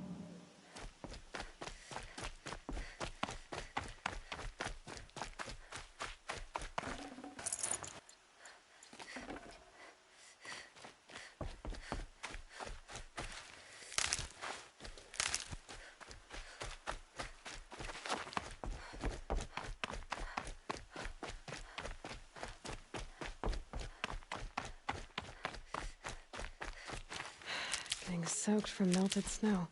soaked from melted snow.